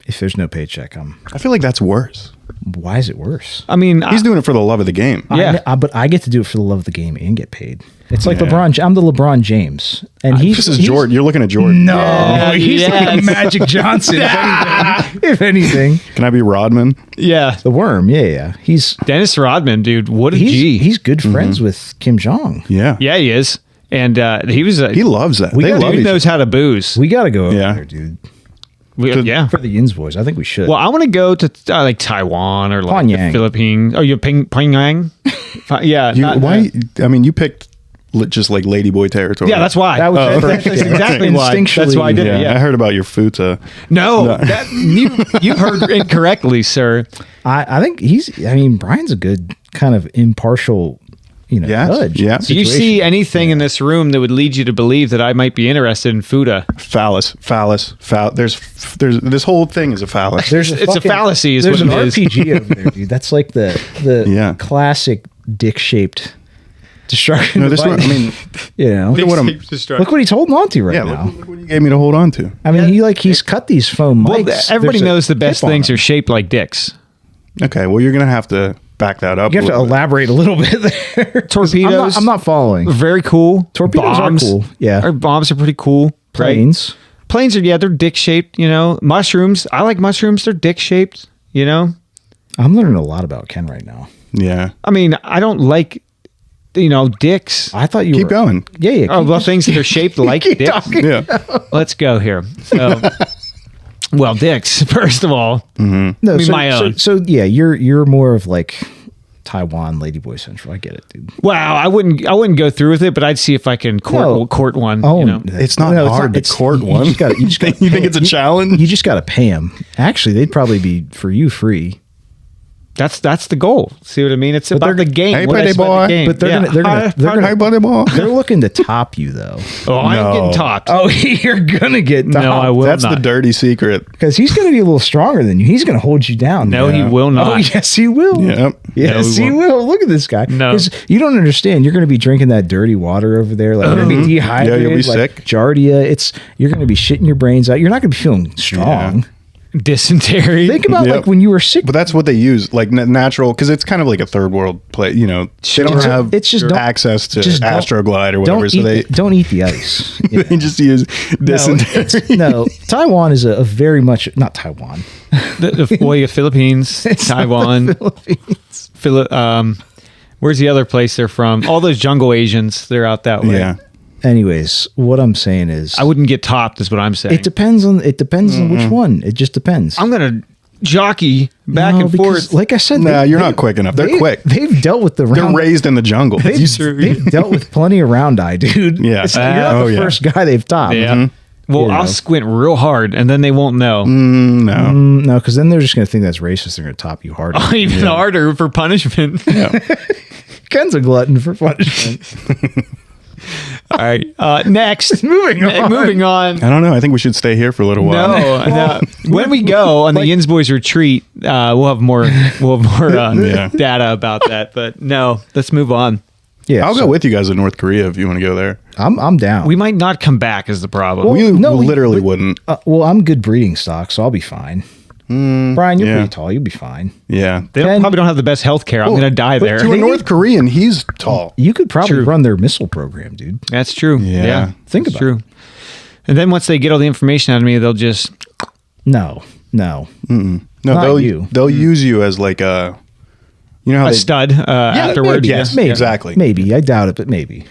if there's no paycheck, I'm. I feel like that's worse. Why is it worse? I mean, He's doing it for the love of the game. Yeah. But I get to do it for the love of the game and get paid. It's like LeBron. I'm the LeBron James, and This is Jordan. You're looking at Jordan. No, he's like a Yes. Magic Johnson. If anything, Can I be Rodman? yeah. the worm. Yeah. He's Dennis Rodman, dude, what a G. he's good friends with Kim Jong. Yeah. Yeah, he is. And he was a He loves that. We They got- love dude each knows how to booze. We got to go over Yeah. there, dude. Yeah. For the Yins boys, I think we should. Well, I want to go to like Taiwan or like the Pyongyang. Philippines. Oh, you Pyongyang? Yeah. You, not- why? I mean, you picked just like ladyboy territory. Yeah, that's why. that was That's exactly why. That's why I did Yeah, it. Yeah. I heard about your futa. No, that, you heard incorrectly, sir. I think Brian's a good kind of impartial, Yes, judge. yeah. Do you situation. see anything in this room that would lead you to believe that I might be interested in Fuda? Phallus. There's this whole thing is a phallus. There's It's a fallacy is There's what an it is. RPG over there, dude. That's like the Yeah. classic dick-shaped destruction. No, this one. device. I mean, Look what he's holding on to right yeah. now. Look what you gave me to hold on to. I mean, he's cut these foam Well, mics. everybody There's a knows the best tip on things them. are shaped like dicks. Okay, well, you're gonna have to back that up. You have a to little bit. elaborate a little bit there. Torpedoes. I'm not following. Very cool. Torpedoes are cool, yeah. Our bombs are pretty cool. right? Planes. Planes are, they're dick shaped, Mushrooms. I like mushrooms. They're dick shaped, I'm learning a lot about Ken right now. Yeah. I mean, I don't like, dicks. I thought you Keep were going. Yeah. Oh, well, things that are shaped like dicks. talking. Yeah. Let's go here. So, well, dicks, first of all. No, I mean, my own. So yeah, you're more of like Taiwan Ladyboy Central. I get it, dude. Wow, I wouldn't go through with it, but I'd see if I can court one. It's not hard to court one. You just gotta You think it's a challenge? You just got to pay them. Actually, they'd probably be for you free. That's the goal. See what I mean? It's about the game. Hey, What buddy I spent boy. the game. But they're Yeah. Hey, buddy boy. They're looking to top you though. Oh, I'm No. getting topped. Oh, you're gonna get topped. No, I will That's not. the dirty secret. Because he's gonna be a little stronger than you. He's gonna hold you down. No, man. he will not. Oh, yes, he will. Yep. Yes, No, he he will. Look at this guy. No. 'Cause you don't understand. You're going to be drinking that dirty water over there. Like, you're going to be dehydrated. Yeah, you'll be like sick. Giardia. You're going to be shitting your brains out. You're not going to be feeling strong. Dysentery. Think about Yep. like when you were sick. But that's what they use, like natural, because it's kind of like a third world play. They don't have It's just don't- access to just don't- Astroglide or whatever, don't so don't eat the ice. You know? they just use No, dysentery. no, Taiwan is a very much not Taiwan. the Philippines, Taiwan, Philippines. where's the other place they're from? All those jungle Asians, they're out that way. Yeah. Anyways, what I'm saying is, I wouldn't get topped, is what I'm saying. it depends on which one. It just depends. I'm gonna jockey back No, and because, forth. Like I said, Nah, you're not quick enough. They're quick. They've dealt with the They're round. raised in the jungle. They've dealt with plenty of round eye, dude. Yeah. You're not Oh, the yeah. first guy they've topped. Yeah. Well, You know. I'll squint real hard, and then they won't know. No. No, because then they're just going to think that's racist. They're going to top you harder. Even harder for punishment. Ken's a glutton for punishment. All right. Next. Moving on. Moving on. I don't know. I think we should stay here for a little while. No. When we go on the Yins Boys retreat, we'll have more Yeah. data about that. But no, let's move on. Yeah, I'll go with you guys to North Korea if you want to go there. I'm down. We might not come back is the problem. Well, We no, literally wouldn't. well, I'm good breeding stock, so I'll be fine. Brian, you're yeah. pretty tall. You'll be fine. Yeah. They Ken- probably don't have the best health care. I'm going to die there. To a North Korean, he's tall. You could probably True. run their missile program, dude. That's true. Yeah. Think That's about true. And then once they get all the information out of me, they'll just No. No, Not you. they'll use you as like a, you know how a they, stud afterward. Maybe, Yes, maybe, exactly. Maybe. I doubt it, but maybe.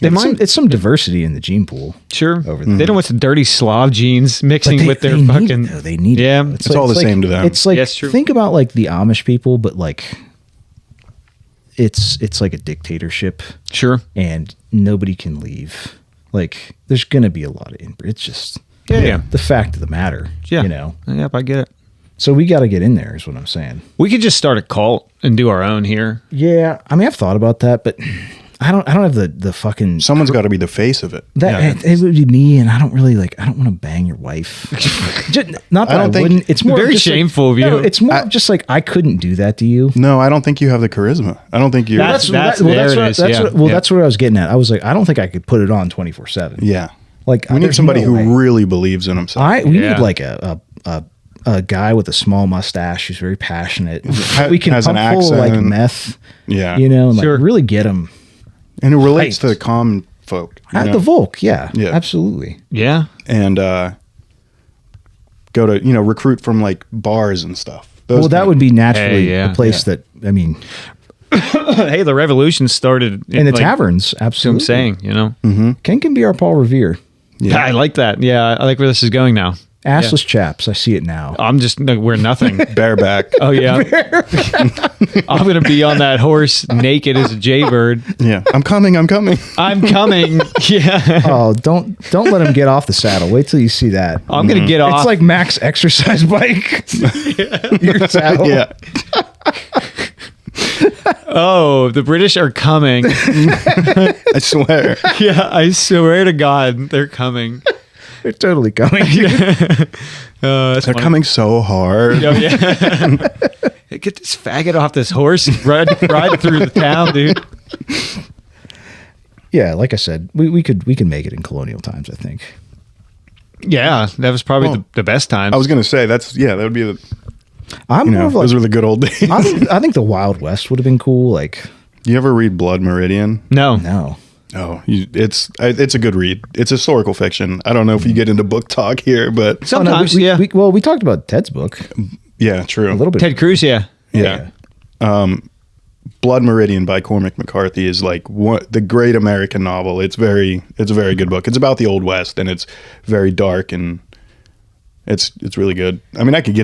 It's some diversity in the gene pool. Sure. Over there. They don't want some dirty Slav genes mixing with their need fucking. it, though. They need Yeah. it. It's all the same to them. It's like, Yeah, it's true. think about like the Amish people, but like it's like a dictatorship Sure. and nobody can leave. Like there's going to be a lot of inbreed. It's just Yeah. the fact of the matter, Yeah. you know. Yep, I get it. So we got to get in there is what I'm saying. We could just start a cult and do our own here. Yeah, I mean I've thought about that, but I don't have the fucking someone's got to be the face of it. that it would be me, and I don't really like. I don't want to bang your wife. Not that I, don't think- wouldn't. It's more Very just like- shameful of you. No, it's more just like I couldn't do that to you. No, I don't think you have the charisma. I don't think you. That's- Well, there what, it is, that's yeah. what, well, Yeah. that's what I was getting at. I was like, I don't think I could put it on 24/7. yeah. Like We need there's somebody no who way. really believes in himself. We Yeah. need like a a guy with a small mustache who's very passionate. Ha- We can has an pump full of, like accent. meth, Yeah. you know, and Sure. like really get him. And it relates Hyped. to the common folk. you At know? the Volk, yeah, Yeah. absolutely. Yeah. And go to, recruit from like bars and stuff. Those Well, that kind would be naturally Hey, yeah, a place that, I mean, Hey, the revolution started in the like, taverns, That's what absolutely. I'm saying, you know. Ken can be our Paul Revere. Yeah. I like that. Yeah, I like where this is going now. Assless chaps, I see it now. I'm just we're nothing. bareback. Oh yeah. I'm gonna be on that horse naked as a jaybird. Yeah. I'm coming. I'm coming. I'm coming. Yeah. Oh, don't let him get off the saddle. Wait till you see that. I'm gonna get off. It's like Mac's exercise bike. Your saddle. Yeah. Oh, the British are coming. I swear. Yeah, I swear to God, they're coming. They're totally coming. That's They're funny. coming so hard. Oh, yeah. Get this faggot off this horse and ride through the town, dude. Yeah, like I said, we could make it in colonial times, I think. Yeah, that was probably the best time. I was gonna say that would be the I'm more of like, those were the good old days. I think the Wild West would have been cool. Like, You ever read Blood Meridian? no. no. Oh, it's a good read. It's historical fiction. I don't know if you get into book talk here, but Sometimes, we, yeah. we talked about Ted's book yeah, true. a little bit. Ted Cruz, yeah. Yeah. Blood Meridian by Cormac McCarthy is like the great American novel. It's a very good book. It's about the Old West and it's very dark and it's really good. I mean, I could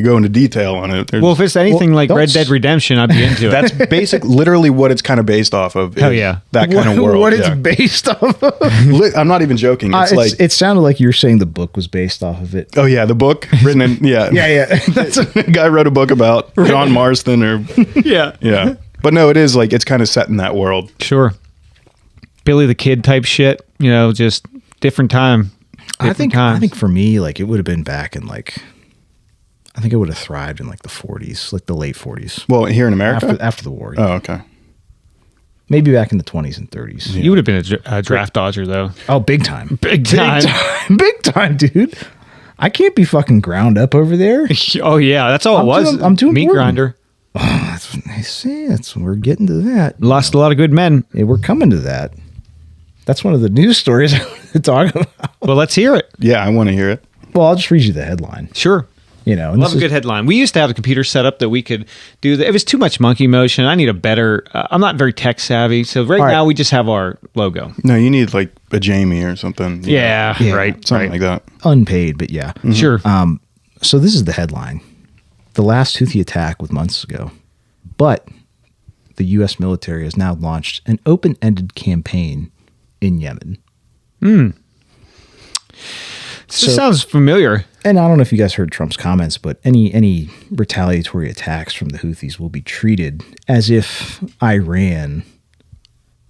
go into detail on it. Well, if it's anything like don't Red Dead Redemption, I'd be into it. That's literally what it's kind of based off of. Hell is yeah. That kind of world. What it's yeah. based off of. I'm not even joking. It's like, it sounded like you were saying the book was based off of it. oh yeah, the book written in, yeah. Yeah. That's A guy wrote a book about John Marston or, yeah. yeah. But no, it is like, it's kind of set in that world. Sure. Billy the Kid type shit, you know, just different time. I Different think times. for me, like it would have been back in like, I think it would have thrived in like the 40s, like the late 40s. Well, here in America? After the war. Oh, okay. Maybe back in the 20s and 30s. You would have been a draft dodger, though. Oh, big time. Big time. Big time, dude. I can't be fucking ground up over there. Oh, yeah. That's all it was. I'm too Meat important. grinder. That's what they say. We're getting to that. Lost a lot of good men. Hey, we're coming to that. That's one of the news stories I want to talk about. Well, let's hear it. Yeah, I want to hear it. Well, I'll just read you the headline. Sure. You know, and Love this a is- good headline. We used to have a computer set up that we could do that. It was too much monkey motion. I need a better, I'm not very tech savvy. So right All right. now we just have our logo. No, you need like a Jamie or something. you know, Yeah, Yeah. right. something right. like that. unpaid, but yeah. Sure. So this is the headline. The last Houthi attack was months ago, but the U.S. military has now launched an open-ended campaign in Yemen. This sounds familiar. And I don't know if you guys heard Trump's comments, but any retaliatory attacks from the Houthis will be treated as if Iran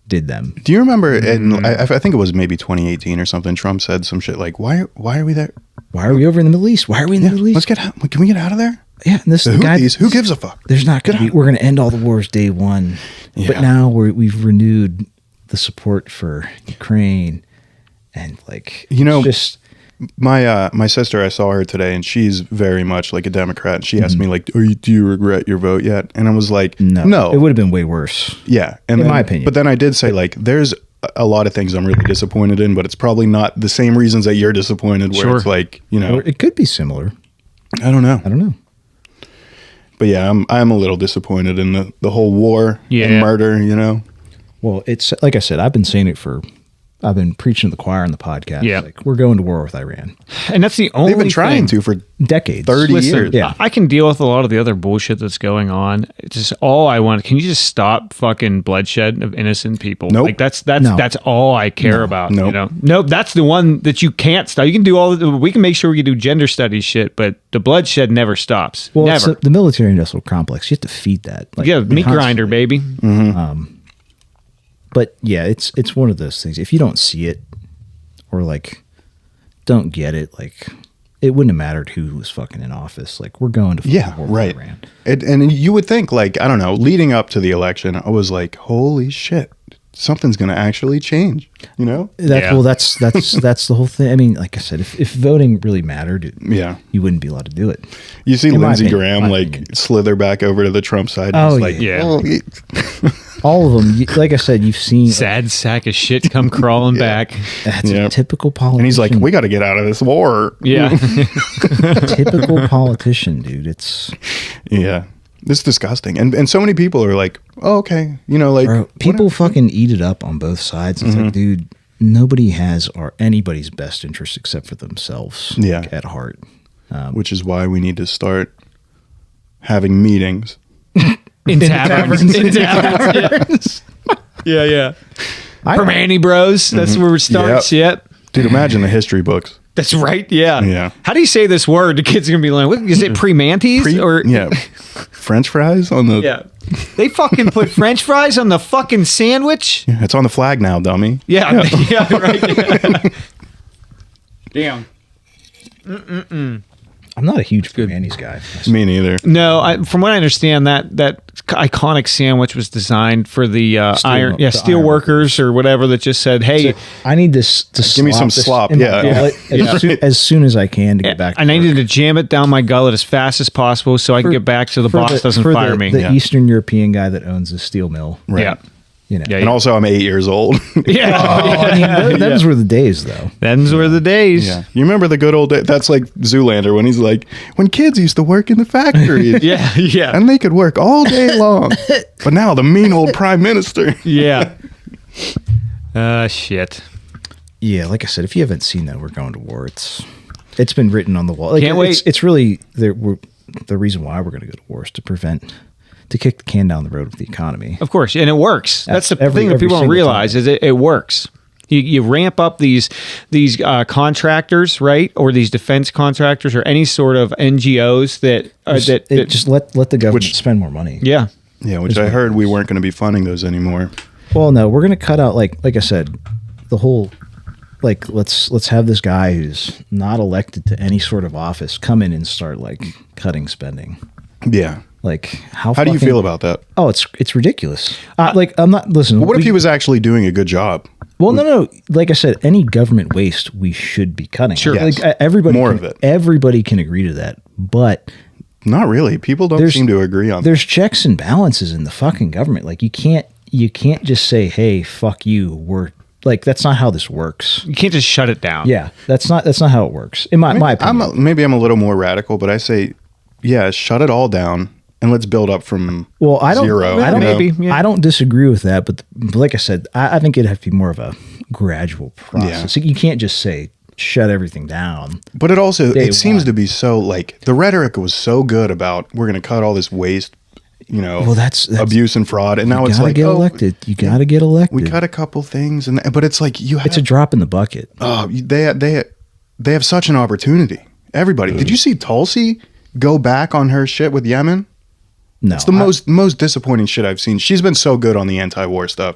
did them. Do you remember? And I think it was maybe 2018 or something. Trump said some shit like, "Why are we there? Why are we over in the Middle East? Why are we in the Middle East? Let's get out. Can we get out of there? Yeah, and this The is the guy. Houthis. Who gives a fuck? There's not going to be. We're going to end all the wars day one, but Yeah. now we've renewed the support for Ukraine, and like it's just My sister, I saw her today, and she's very much like a Democrat. And she asked me like, "Do you regret your vote yet?" And I was like, "No, It would have been way worse. Yeah, and In then- my opinion. But then I did say like, there's a lot of things I'm really disappointed in, but it's probably not the same reasons that you're disappointed. Where Sure. it's like, Or it could be similar. I don't know. I don't know. But yeah, I'm a little disappointed in the whole war Yeah. and murder. Well, it's like I said. I've been preaching to the choir on the podcast. Yeah. Like we're going to war with Iran. And that's the only They've been trying thing. to for Decades. 30 Listen, years. Yeah. I can deal with a lot of the other bullshit that's going on. It's just all I want. Can you just stop fucking bloodshed of innocent people? Nope. Like that's No. that's all I care about. Nope. You know? Nope. That's the one that you can't stop. You can do we can make sure we can do gender studies shit, but the bloodshed never stops. Well, it's never. the military industrial complex. You have to feed that. Like, Yeah, meat grinder, constantly. baby. But yeah, it's one of those things. If you don't see it or like don't get it, like it wouldn't have mattered who was fucking in office. Like we're going to fucking Yeah, war with right. Iran. And you would think like, I don't know, leading up to the election, I was like, holy shit, something's going to actually change, you know? Well, that's the whole thing. I mean, like I said, if voting really mattered, Yeah. you wouldn't be allowed to do it. You see In my Lindsey opinion- Graham my like opinion. slither back over to the Trump side. Oh, He's like, yeah. "Oh, All of them, like I said, you've seen. Sad sack of shit come crawling back. That's Yeah. a typical politician. and he's like, we got to get out of this war. Yeah. typical politician, dude. It's Yeah. It's disgusting. And so many people are like, oh, okay. You know, like bro, people fucking eat it up on both sides. It's like, dude, nobody has anybody's best interest except for themselves. Yeah. like, at heart. which is why we need to start having meetings. In taverns. In taverns. Yeah. I- Permane Bros. That's where it starts. Yep. Dude, imagine the history books. That's right. Yeah. Yeah. How do you say this word? The kids are gonna be like, what, is it pre-mantis or yeah. French fries on the Yeah. They fucking put French fries on the fucking sandwich. Yeah, it's on the flag now, dummy. Yeah. Yeah. Right. Yeah. Damn. I'm not a huge Manny's guy. Me neither. No, from what I understand, that iconic sandwich was designed for the steel iron workers or whatever that just said, "Hey, I need this to Give me some this slop, in my yeah. gullet as soon as I can to get back. To and I work. needed to jam it down my gullet as fast as possible so I can get back so the For boss doesn't for fire me." The Yeah. Eastern European guy that owns a steel mill. Yeah, You know. Yeah, And also, I'm 8 years old. yeah. I mean, those were the days, though. Them's were the days. Yeah. You remember the good old days? That's like Zoolander when he's like, when kids used to work in the factory. Yeah. And they could work all day long. But now the mean old prime minister. Yeah. Shit. Yeah, like I said, if you haven't seen that, we're going to war. It's been written on the wall. Like, Can't wait. It's really the reason why we're going to go to war is to kick the can down the road with the economy. Of course, and it works. That's the Every thing that people don't single realize time. is it works. You ramp up these contractors, right, or these defense contractors, or any sort of NGOs that Just let the government spend more money. yeah. Yeah, which I heard we weren't going to be funding those anymore. Well, no, we're going to cut out like I said, the whole let's have this guy who's not elected to any sort of office come in and start like cutting spending. Yeah. Like how do you fucking- feel about that? Oh, it's ridiculous. I'm not listen. What if he was actually doing a good job? Well, no. Like I said, any government waste we should be cutting. Sure. Like Yes. everybody, More can, of it. Everybody can agree to that, but Not really. People don't seem to agree on that. there's checks and balances in the fucking government. Like you can't just say, "Hey, fuck you." We're like that's not how this works. You can't just shut it down. Yeah, that's not how it works. In my opinion. Maybe I'm a little more radical, but I say, yeah, shut it all down and let's build up from Well, I don't. zero. I don't. you know? Maybe. Yeah. I don't disagree with that, but like I said, I think it'd have to be more of a gradual process. You can't just say shut everything down. But it also Day it seems one. to be so like the rhetoric was so good about we're going to cut all this waste, Well, that's abuse and fraud, and now you it's gotta like get oh, elected. You got to get elected. we cut a couple things, but it's like you have It's a drop in the bucket. they have such an opportunity. Everybody, did you see Tulsi go back on her shit with Yemen? No, It's the most disappointing shit I've seen. She's been so good on the anti-war stuff.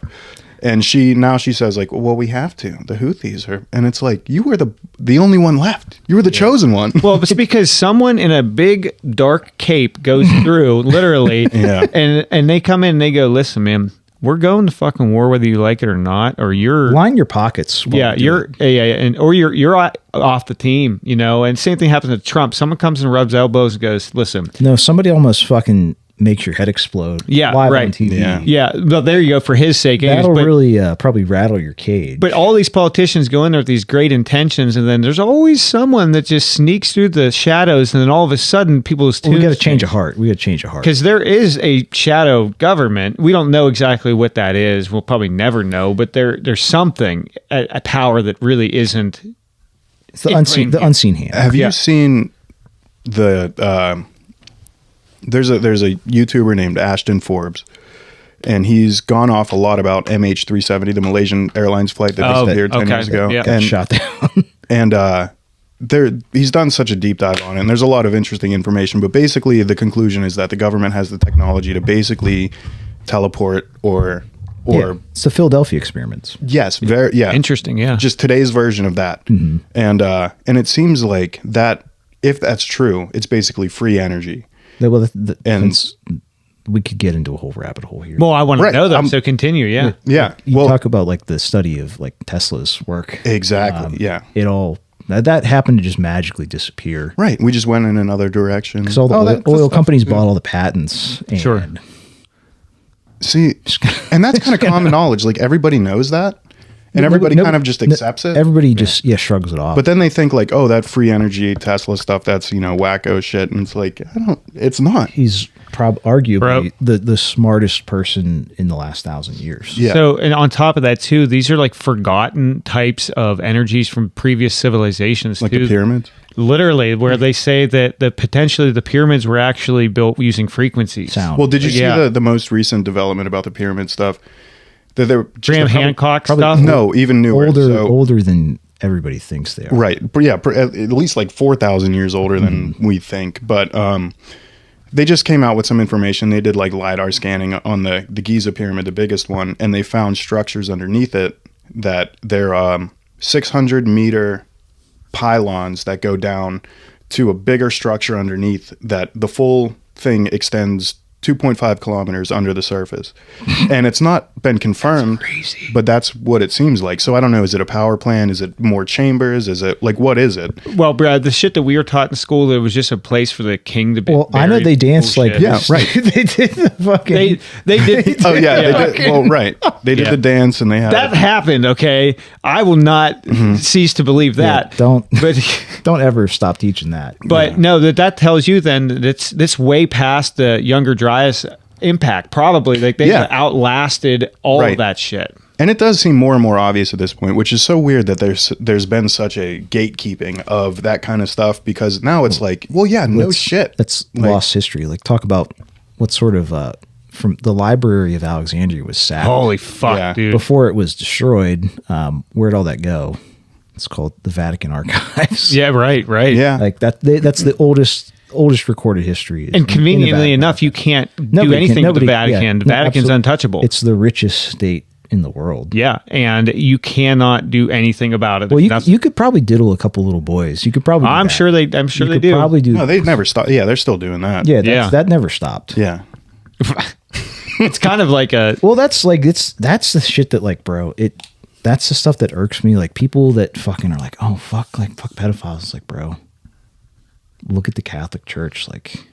And she says like, well, we have to. The Houthis are, and it's like you were the only one left. You were the chosen one. Well, it's because someone in a big dark cape goes through, literally, Yeah. and they come in and they go, "Listen, man, we're going to fucking war whether you like it or not, or you're line your pockets. while yeah, we do you're it. or you're off the team, you know." And same thing happens to Trump. Someone comes and rubs elbows and goes, "Listen, No, somebody almost fucking makes your head explode. Yeah, live right. on TV. Yeah. yeah, well, there you go for his sake." anyways, That'll but- really probably rattle your cage. But all these politicians go in there with these great intentions, and then there's always someone that just sneaks through the shadows, and then all of a sudden, people's we got to change a heart. We got to change a heart. because there is a shadow government. We don't know exactly what that is. We'll probably never know, but there's something a power that really isn't. It's the unseen hand. Have Yeah. you seen the? There's a YouTuber named Ashton Forbes, and he's gone off a lot about MH370, the Malaysian Airlines flight that Oh, disappeared 10 okay. years ago. Yeah. And Shot down. and he's done such a deep dive on it, and there's a lot of interesting information. But basically, the conclusion is that the government has the technology to basically teleport or Yeah, it's the Philadelphia experiments. yes, Interesting, yeah. just today's version of that. And it seems like that if that's true, it's basically free energy. Well, And- we could get into a whole rabbit hole here. Well, I want to Right, know them, I'm- so continue. Yeah. Yeah. You Well, talk about like the study of like Tesla's work. exactly. Yeah. It all that happened to just magically disappear. Right. We just went in another direction. Because all the oil companies bought all the patents. And Sure. See, and that's kind of common knowledge. Like everybody knows that, and everybody kind of just accepts it. Everybody just shrugs it off. But then they think like, oh, that free energy Tesla stuff, that's, wacko shit. And it's like, it's not. he's arguably Bro. the smartest person in the last 1,000 years. Yeah. So, and on top of that too, these are like forgotten types of energies from previous civilizations, Like too. the pyramids. Literally, where they say that potentially the pyramids were actually built using frequencies. Sound. Well, did you Yeah. see the most recent development about the pyramid stuff? That they're just Graham a couple- Hancock probably- stuff. No, even newer. older than everybody thinks they are. Right. But yeah, at least like 4,000 years older than we think. But they just came out with some information. They did like LiDAR scanning on the Giza pyramid, the biggest one, and they found structures underneath it that they're 600-meter pylons that go down to a bigger structure underneath that the full thing extends 2.5 kilometers under the surface. And it's not been confirmed, but that's what it seems like. So I don't know. Is it a power plant? Is it more chambers? Is it like, what is it? Well, Brad, the shit that we were taught in school, there was just a place for the king to be. Well, I know buried. they danced like Bullshit. Yeah, right. they did the fucking. They did. Oh yeah, they did. Well, right. They did Yeah. the dance and they had That happened. Okay, I will not cease to believe that. don't But don't ever stop teaching that. but no, that tells you then that it's way past the Younger Dryas impact. Probably like they Yeah. outlasted all Right. of that shit. And it does seem more and more obvious at this point, which is so weird that there's been such a gatekeeping of that kind of stuff, because now it's like, well, yeah, no That's- shit. That's Like- lost history. Like talk about what sort of from the Library of Alexandria was sacked. Holy fuck, Yeah. dude! Before it was destroyed, where'd all that go? It's called the Vatican Archives. Yeah, right. Yeah. like that. That's the oldest recorded history. And in the conveniently Vatican enough, you Archives. can't do Nobody anything can- with the nobody- Vatican. yeah, The no, Vatican's absolutely. untouchable. It's the richest state in the world. Yeah, and you cannot do anything about it. Well, That's- you could probably diddle a couple little boys. You could probably. Do I'm that. sure they You do. could probably do. No, they've never stopped. Yeah, they're still doing that. yeah, Yeah. that never stopped. Yeah. It's kind of like a Well, that's the shit that like, bro. That's the stuff that irks me. Like people that fucking are like, oh fuck pedophiles. It's like, bro, look at the Catholic Church. Like,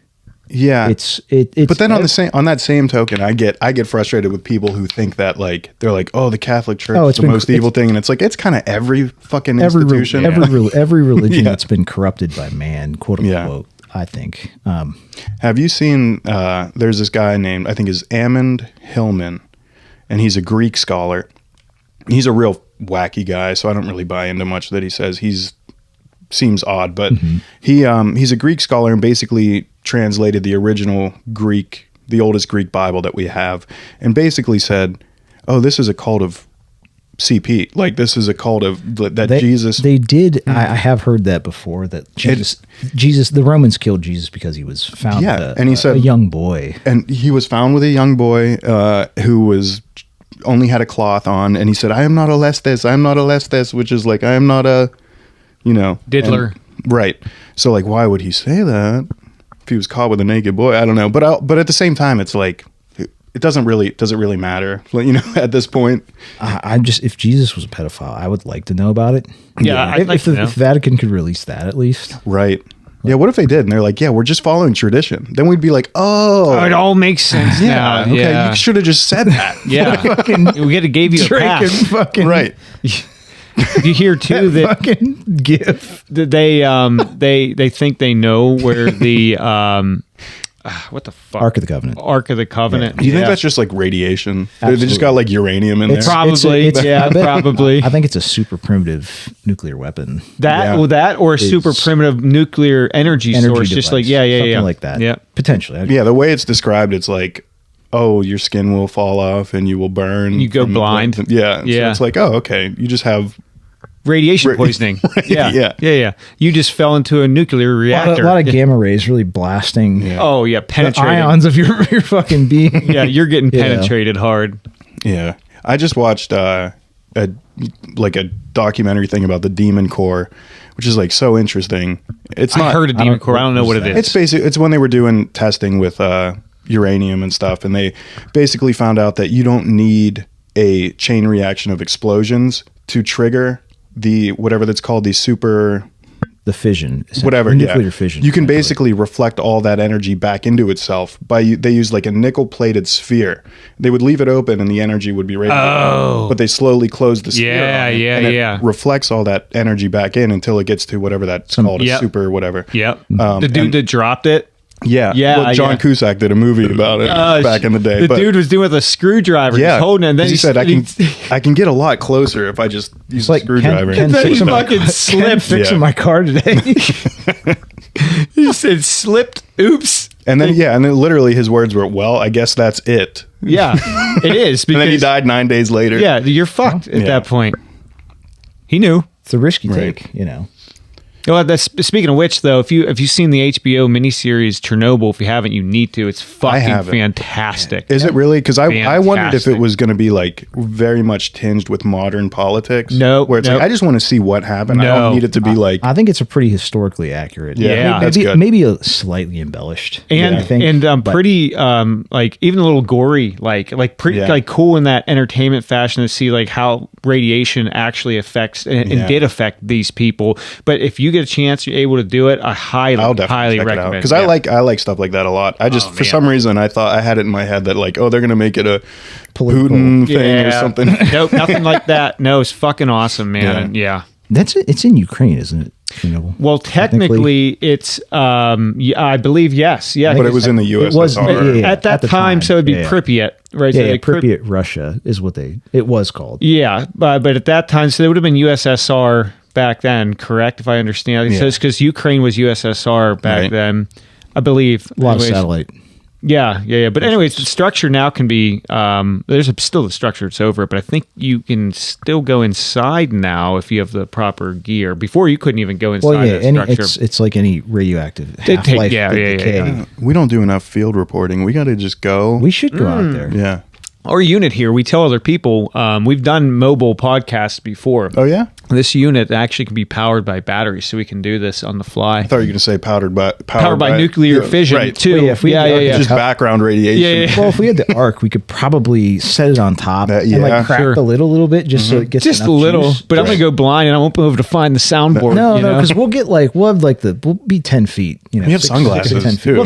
Yeah. it's. But then on that same token, I get frustrated with people who think that like they're like, oh, the Catholic Church Oh, is it's the been- most evil thing, and it's like it's kind of every fucking every institution. every religion Yeah. that's been corrupted by man, quote Yeah. unquote. I think. Have you seen? There's this guy named, I think is Amund Hillman, and he's a Greek scholar. He's a real wacky guy, so I don't really buy into much that he says. Seems odd, but he's a Greek scholar and basically translated the original Greek, the oldest Greek Bible that we have, and basically said, "Oh, this is a cult of CP. Like this is a cult of that Jesus." They did. I have heard that before. That Jesus, the Romans killed Jesus because he was found. Yeah, with and he said- a young boy. And he was found with a young boy who was only had a cloth on, and he said, "I am not a Lestes. I am not a Lestes," which is like, I am not a, diddler. and- right? So like, why would he say that if he was caught with a naked boy? I don't know, but at the same time, it's like, it does it really matter? Like, at this point, I'm just, if Jesus was a pedophile, I would like to know about it. Yeah, I'd like to know. If the Vatican could release that at least. right? Yeah. What if they did? And they're like, yeah, we're just following tradition. Then we'd be like, oh, It all makes sense now. okay, Yeah. you should have just said that. Yeah. We could have gave you a Drake and pass. fucking Right. You hear too that fucking gift. they think they know where the what the fuck Ark of the Covenant. Ark of the Covenant. Do you think Yeah. that's just like radiation? They just Absolutely. got like uranium in It's- there. Probably, yeah, I bet- probably. I think it's a super primitive nuclear weapon. that Yeah. that or a super It's primitive nuclear energy source, just like device, something yeah, like that. Yeah. Potentially. Yeah, the way it's described, it's like, oh, your skin will fall off and you will burn. You go from, blind. like, yeah. So Yeah. it's like, oh, okay. You just have. Radiation Right. poisoning. Yeah. yeah. You just fell into a nuclear A reactor. lot of gamma rays really blasting Oh yeah, the penetrating. ions of your fucking being. Yeah, you're getting You know. penetrated hard. Yeah. I just watched a documentary thing about the Demon Core, which is like so interesting. It's I not. heard of Demon Core. I don't know what it is. It's basically, it's when they were doing testing with uranium and stuff, and they basically found out that you don't need a chain reaction of explosions to trigger the whatever that's called the super The fission, whatever the nuclear fission. You can basically reflect all that energy back into itself they use like a nickel plated sphere. They would leave it open and the energy would be radiated, but they slowly close the sphere on it, and it reflects all that energy back in until it gets to whatever that's called, a super whatever. The dude that dropped it. Well, John Cusack did a movie about it back in the day. The dude was doing it with a screwdriver, just holding it. And then he said, I can get a lot closer if I just use a screwdriver. And then he fucking slipped. Fixing my car today. He said, slipped, oops. And then, and then literally his words were, well, I guess that's it. Yeah, it is. And then he died 9 days later. Yeah, you're fucked at that point. He knew. It's a risky take, you know. Well, speaking of which, though, if you've seen the HBO miniseries Chernobyl, if you haven't, you need to. It's fucking fantastic. Is it really? Because I wondered if it was going to be like very much tinged with modern politics. No, where it's like I just want to see what happened. No. I don't need it to be like. I think it's a pretty historically accurate. Yeah, that's good. Maybe a slightly embellished. And I think, pretty like even a little gory, like pretty like cool in that entertainment fashion to see like how radiation actually affects and did affect these people. But if you get a chance, you're able to do it, I'll definitely highly check recommend it out because I like stuff like that a lot. I just for some reason I thought I had it in my head that like they're gonna make it a political Putin thing or something. Nope, nothing like that. No, it's fucking awesome, man. it's in Ukraine, isn't it? Chernobyl? Well, technically, it's I believe yes, but it was in the USSR at that time, so it'd be Pripyat, right? Yeah, Pripyat, Russia is what it was called. Yeah, but at that time, so it would have been USSR back then, correct? If I understand, so it's because Ukraine was USSR back then, I believe. A lot of satellite. Yeah. But anyways, the structure now can be there's still the structure it's over it, but I think you can still go inside now if you have the proper gear. Before you couldn't even go inside the structure. It's like any radioactive half-life. Yeah. We don't do enough field reporting. We got to just go. We should go out there. Yeah. Our unit here, we tell other people, we've done mobile podcasts before. Oh, yeah? This unit actually can be powered by batteries, so we can do this on the fly. I thought you were going to say powered by nuclear fission, too. Just background radiation. Well, if we had the arc, we could probably set it on top and like crack the lid a little bit just so it gets just a little. Juice. But I'm going to go blind and I won't be able to find the soundboard. No, because we'll be 10 feet. You know, we have sunglasses, 10 feet. too. Well,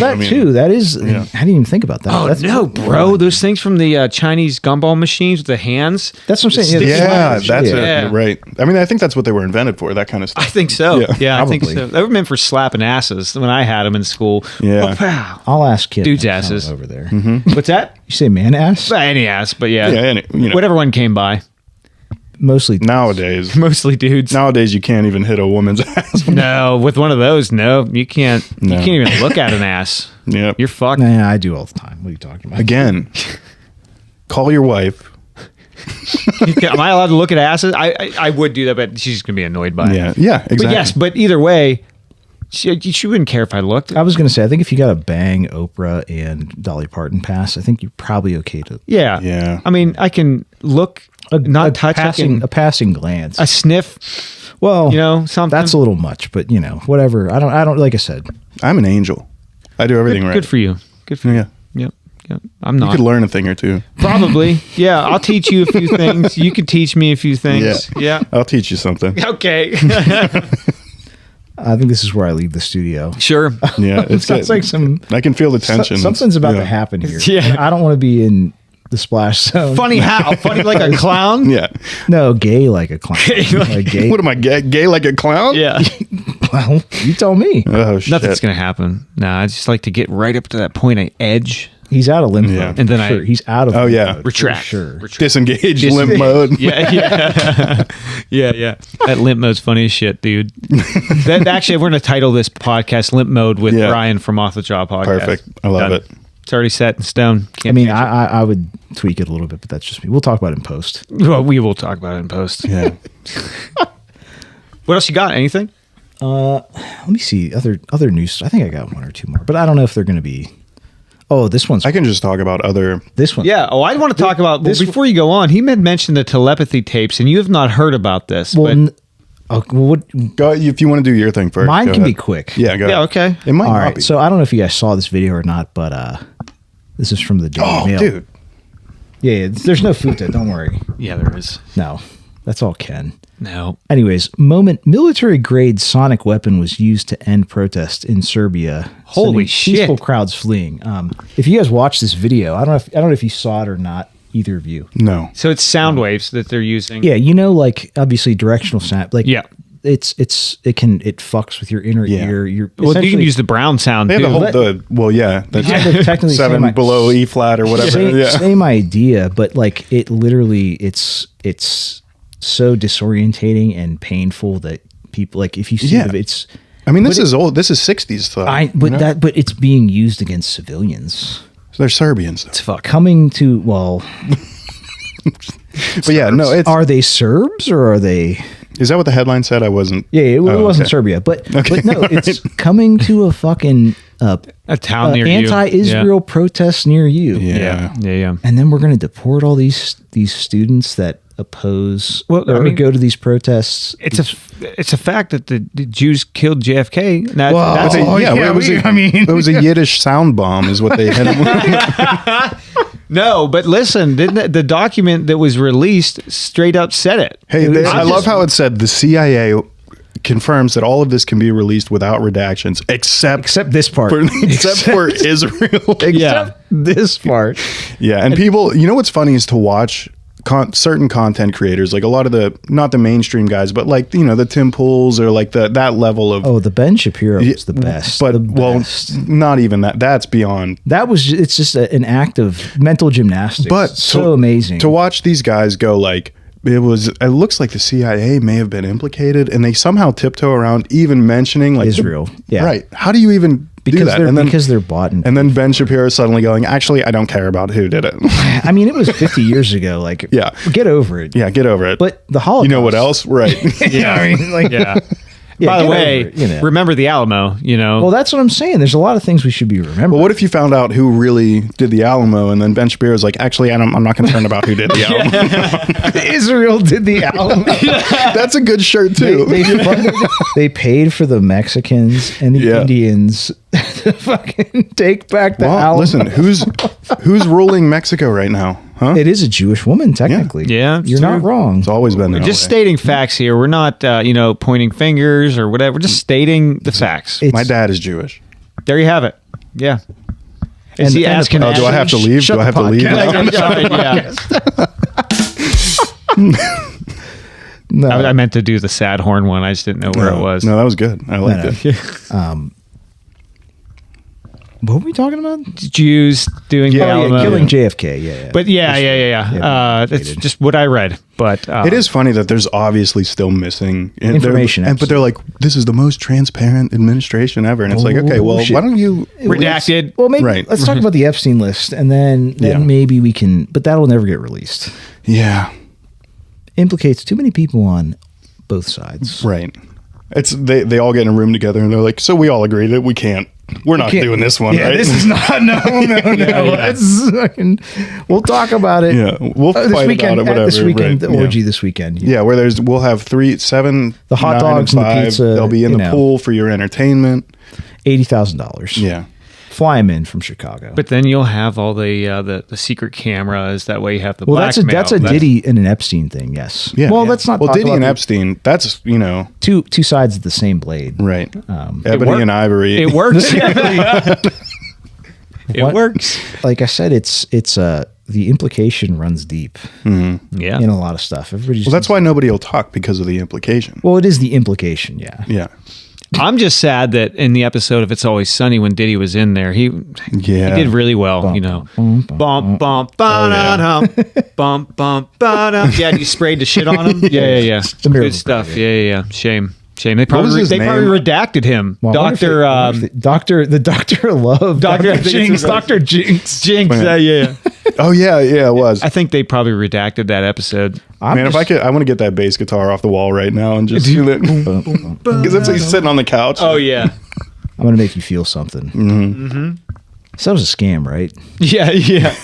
that is, I didn't even think about that. Oh, that's no, bro. Those things from the Chinese gumball machines with the hands. That's what I'm saying. That's it. Right. I mean, I think that's what they were invented for, that kind of stuff. I think so. Yeah, I think probably. so. They were meant for slapping asses when I had them in school. Yeah. Oh, pow. I'll ask kids. Dudes' asses. Over there. What's that? You say man ass? Any ass, but Yeah, whatever one came by. Mostly nowadays. Mostly dudes. Nowadays, you can't even hit a woman's ass. No, with one of those, no, you can't. You can't even look at an ass. Yep. You're fucked. Nah, I do all the time. What are you talking about? Again, call your wife. Am I allowed to look at asses? I would do that, but she's gonna be annoyed by it. Yeah, exactly. But either way, she wouldn't care if I looked. I was gonna say, I think if you got a Bang, Oprah, and Dolly Parton pass, I think you're probably okay to. Yeah. I mean, I can look, not touch, a passing glance, a sniff. Well, something. That's a little much, but whatever. I don't. Like I said, I'm an angel. I do everything right. Good for you. Good for you. Yep. I'm not. You could learn a thing or two. Probably. Yeah. I'll teach you a few things. You could teach me a few things. Yeah. I'll teach you something. Okay. I think this is where I leave the studio. Sure. Yeah. It sounds like I can feel the tension. Something's about to happen here. Yeah. I don't want to be in the splash zone. Funny how? Funny like a clown? Yeah. No, gay like a clown. Gay. What am I, gay like a clown? Yeah. Well, you tell me. Oh, shit. Nothing's going to happen. No, I just like to get right up to that point of edge. He's out of limp mode. And then he's out of limp mode. Retract. Retract. Disengage limp mode. Yeah. That limp mode's funny as shit, dude. Actually, we're going to title this podcast Limp Mode with Bryan from Off the Jaw Podcast. Perfect. I love it. It's already set in stone. I would tweak it a little bit, but that's just me. We'll talk about it in post. Well, we will talk about it in post. Yeah. What else you got? Anything? Let me see. Other news. I think I got one or two more, but I don't know if they're going to be. Oh, this one's. I can just talk about other. This one. Yeah. Oh, I want to talk about this. Before you go on, he had mentioned the telepathy tapes, and you have not heard about this. Well, go if you want to do your thing first. Mine can be quick. Yeah. Go. Yeah. Okay. It might All not right. be. So I don't know if you guys saw this video or not, but This is from the Daily Oh, Mail. dude. Yeah, there's no futa. Don't worry. Yeah, there is. No, that's all Ken. No. Anyways, military-grade sonic weapon was used to end protests in Serbia. Holy sending shit. Peaceful crowds fleeing. If you guys watch this video, I don't know if you saw it or not. Either of you. No. So it's sound waves that they're using. Yeah, like obviously directional sound. Like Yeah. it fucks with your inner Yeah. ear. You're Well, you can essentially- use the brown sound They too. have the whole, that's kind of technically seven same- below E flat or whatever. Same, yeah. same idea, but like it literally, it's so disorientating and painful that people like if you see Yeah. it's. I mean, this is old. This is 60s stuff. But it's being used against civilians. They're Serbians. Though. It's coming to But yeah, no, it's. are they Serbs or are they? Is that what the headline said? I wasn't. Yeah, it Oh, wasn't okay. Serbia, but no, it's coming to a fucking A town near you. anti-Israel protest near you. Yeah. Yeah. And then we're going to deport all these students that oppose or go to these protests. It's a fact that the Jews killed JFK. That's But it was a Yiddish sound bomb, is what they hit him with. no, but listen, didn't the document that was released straight up said it? Hey, I love how it said the CIA confirms that all of this can be released without redactions, except this part. except for Israel. Yeah. This part. Yeah, and people, you know what's funny is to watch certain content creators, like a lot of not the mainstream guys, but like the Tim Pools or like that level of. Oh, the Ben Shapiro was the best. But the best. not even that. That's beyond. It's just an act of mental gymnastics. But so amazing to watch these guys go like. It looks like the CIA may have been implicated, and they somehow tiptoe around even mentioning like Israel. Yeah, right. How do you even do that? Because they're bought and then Ben Shapiro suddenly going, actually, I don't care about who did it. I mean, it was 50 years ago. Like, Yeah. get over it. Yeah, get over it. But the Holocaust. You know what else? Right. Yeah, I mean, like, Yeah. yeah, By the get way, over it, you know. remember the Alamo, Well, that's what I'm saying. There's a lot of things we should be remembering. Well, what if you found out who really did the Alamo, and then Ben Shapiro's like, actually, I'm not concerned about who did the Alamo. Israel did the Alamo. That's a good shirt too. They paid for the Mexicans and the Indians to fucking take back the Alamo. Listen, who's ruling Mexico right now? Huh? It is a Jewish woman, technically. Yeah, it's you're not true. wrong. It's always been that just way. stating facts here. We're not, pointing fingers or whatever. We're just stating the facts. My dad is Jewish. There you have it. Yeah. Is he and asking? Oh, do I have to leave? Shut Do I have the to leave? Yeah. No, I meant to do the sad horn one. I just didn't know where it was. No, that was good. I liked it. what were we talking about? Jews doing the Alamo. killing JFK. Yeah. But yeah. That's just what I read. But It is funny that there's obviously still missing Information, but they're like, this is the most transparent administration ever, and it's like, okay, well, Bullshit. why don't you? redacted. Well, maybe Right. let's talk about the Epstein list, and then Yeah. maybe we can. But that'll never get released. Yeah, Implicates too many people on both sides. right. It's they all get in a room together, and they're like, so we all agree that we're not doing this one, Yeah, right? this is not. No. It's fucking, we'll talk about it. Yeah, we'll this fight weekend. about it. Whatever. This weekend, right, the orgy this weekend. Yeah, where we'll have 3, 7, The hot 9, dogs and the 5. pizza, They'll be in you the know. pool for your entertainment. $80,000. Yeah. Fly him in from Chicago. But then you'll have all the secret cameras. That way you have the well, that's blackmail. a Diddy and an Epstein thing. Yes. Yeah. Well, let's not. Well, talk Diddy about and the Epstein, that's, two sides of the same blade. right. It Ebony worked. and Ivory. It works. It What? works. Like I said, it's the implication runs deep Yeah. in a lot of stuff. Everybody's Well, that's why nobody will talk, because of the implication. Well, it is the implication. Yeah. Yeah. I'm just sad that in the episode of It's Always Sunny, when Diddy was in there, he Yeah. did really well. Bump, bump, ba-da-dum. Bump, bump, ba-dum. Yeah, you sprayed the shit on him. Yeah. a miracle Good stuff. party, Yeah. Shame. They was probably his name? redacted him. Well, I wonder if Doctor the doctor of love, Dr. Jinx, Dr. Jinx. Jinx. Yeah. Oh, yeah, it was. I think they probably redacted that episode. Man, if I could, I want to get that bass guitar off the wall right now and just do it. Because that's he's sitting on the couch. Oh yeah. I'm gonna make you feel something. Mm-hmm. So that was a scam, right? Yeah.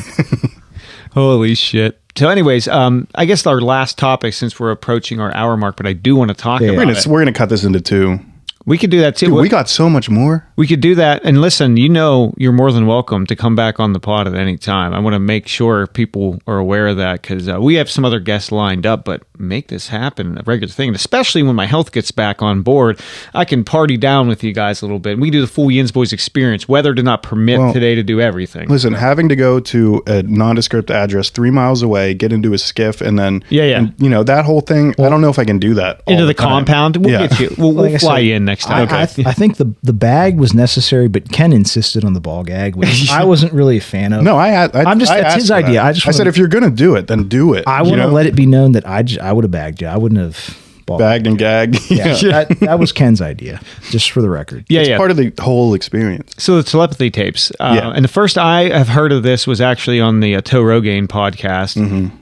Holy shit. So, anyways, I guess our last topic, since we're approaching our hour mark, but I do want to talk Yeah. about it. We're gonna cut this into 2. We could do that too. Dude, we got so much more. We could do that. And listen, you're more than welcome to come back on the pod at any time. I want to make sure people are aware of that because we have some other guests lined up, but make this happen a regular thing. And especially when my health gets back on board, I can party down with you guys a little bit. We do the full Yins Boys experience. Weather did not permit today to do everything. Listen, having to go to a nondescript address 3 miles away, get into a skiff, and then, and, that whole thing, I don't know if I can do that. Into the compound? We'll get you. We'll fly you in next time. I think the bag was necessary, but Ken insisted on the ball gag, which I wasn't really a fan of. No, that's his idea. I said, if you're going to do it, then do it. I want to let it be known that I would have bagged you. I wouldn't have bagged and gagged. Yeah, that was Ken's idea, just for the record. It's part of the whole experience. So the telepathy tapes. And the first I have heard of this was actually on the Toe Rogaine podcast. Mm-hmm.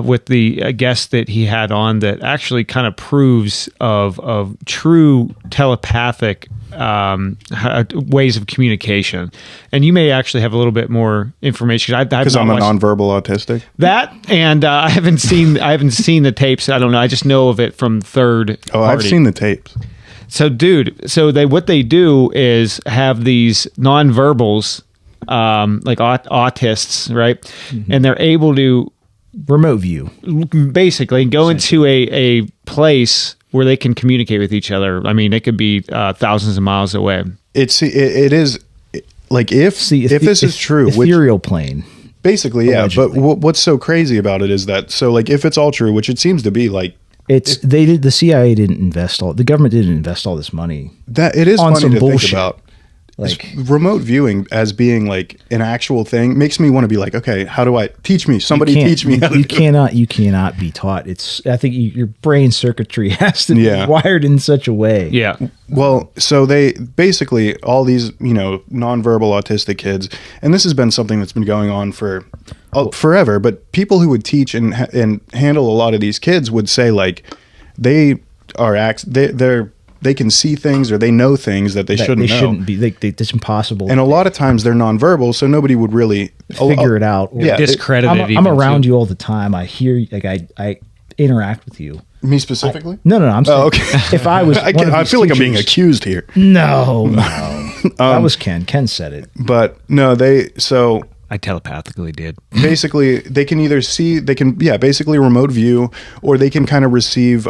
With the guest that he had on that actually kind of proves of true telepathic ways of communication. And you may actually have a little bit more information. Because I'm a nonverbal autistic. That, and I haven't seen the tapes. I don't know. I just know of it from third party. I've seen the tapes. So, dude, what they do is have these nonverbals, like autists, right? Mm-hmm. And they're able to remote view, basically go into a place where they can communicate with each other. I mean, it could be thousands of miles away. It is like if this is true, ethereal plane, basically, allegedly. But what's so crazy about it is that like if it's all true, which it seems to be, like the CIA didn't invest the government didn't invest all this money. That it is on funny some to bullshit. Think about. Like remote viewing as being like an actual thing makes me want to be like, okay, how do I teach me? Somebody teach me. You cannot be taught. I think your brain circuitry has to be wired in such a way. Yeah. Well, so they basically all these nonverbal autistic kids, and this has been something that's been going on for forever. But people who would teach and handle a lot of these kids would say like they can see things or they know things that they shouldn't know. Shouldn't be. It's impossible. And a lot of times they're nonverbal, so nobody would really figure it out. Or discredit it. I'm around you all the time. I hear, like I interact with you. Me specifically? No. I'm saying, okay. If I was, I feel like I'm being accused here. No. That was Ken. Ken said it. But no, I telepathically did. Basically, they can either see, basically remote view, or they can kind of receive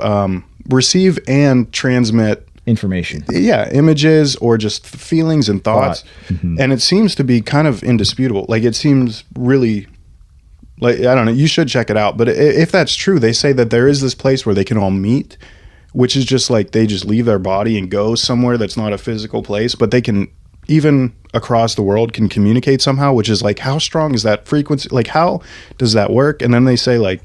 and transmit information. Yeah, images or just feelings and thoughts. Mm-hmm. And it seems to be kind of indisputable. Like it seems really, like, I don't know, you should check it out. But if that's true, they say that there is this place where they can all meet, which is just like they just leave their body and go somewhere that's not a physical place, but they can, even across the world, can communicate somehow, which is like, how strong is that frequency? Like, how does that work? And then they say like,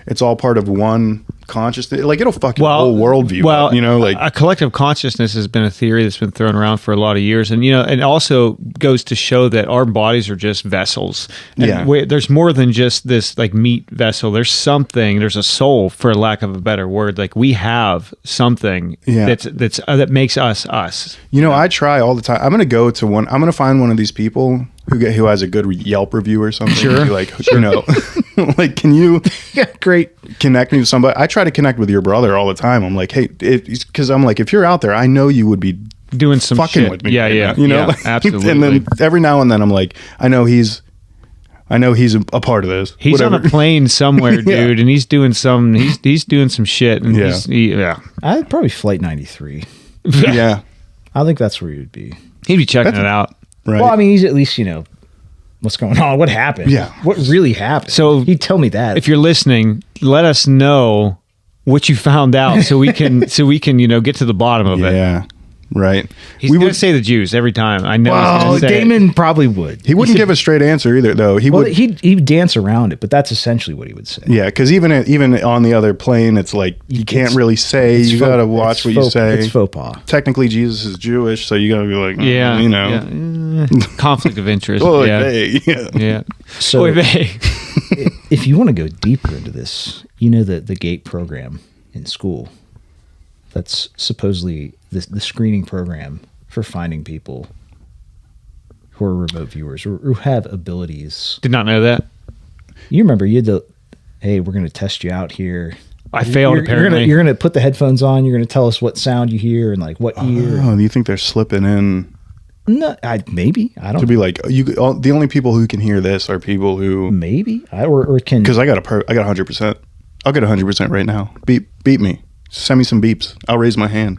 it's all part of one consciousness. Like it'll fucking whole worldview. Well, like a collective consciousness has been a theory that's been thrown around for a lot of years, and and also goes to show that our bodies are just vessels. And there's more than just this like meat vessel. There's something. There's a soul, for lack of a better word. Like we have something that makes us us. I try all the time. I'm gonna find one of these people who has a good Yelp review or something. Sure. Be like, like, can you connect me with somebody? I try to connect with your brother all the time. I'm like, hey, because I'm like, if you're out there, I know you would be doing some fucking shit with me. Yeah. Like, Absolutely. And then every now and then I'm like, I know he's a part of this. He's on a plane somewhere, dude, and he's doing some shit. And I'd probably flight 93. Yeah. I think that's where he would be. He'd be checking it out. Right. Well, I mean, he's at least, what's going on, what happened. Yeah. What really happened. So he'd tell me that. If you're listening, let us know what you found out so we can get to the bottom of it. Yeah. Right. He's going to say the Jews every time. I know. Well, Damon probably would. He wouldn't give a straight answer either, though. He'd dance around it, but that's essentially what he would say. Yeah, because even on the other plane, it's like you can't really say. You got to watch what you say. It's faux pas. Technically, Jesus is Jewish, so you got to be like, conflict of interest. Oh, yeah. So, if you want to go deeper into this, the GATE program in school. That's supposedly the screening program for finding people who are remote viewers or who have abilities. Did not know that. You remember you had to, hey, we're going to test you out here. I failed, You're apparently. you're gonna put the headphones on. You're gonna tell us what sound you hear and like what ear. Oh, do you think they're slipping in No, maybe I to don't. be like the only people who can hear this are people who Maybe or can because I got 100%. I'll get 100% right now. Beep me. Send me some beeps. I'll raise my hand.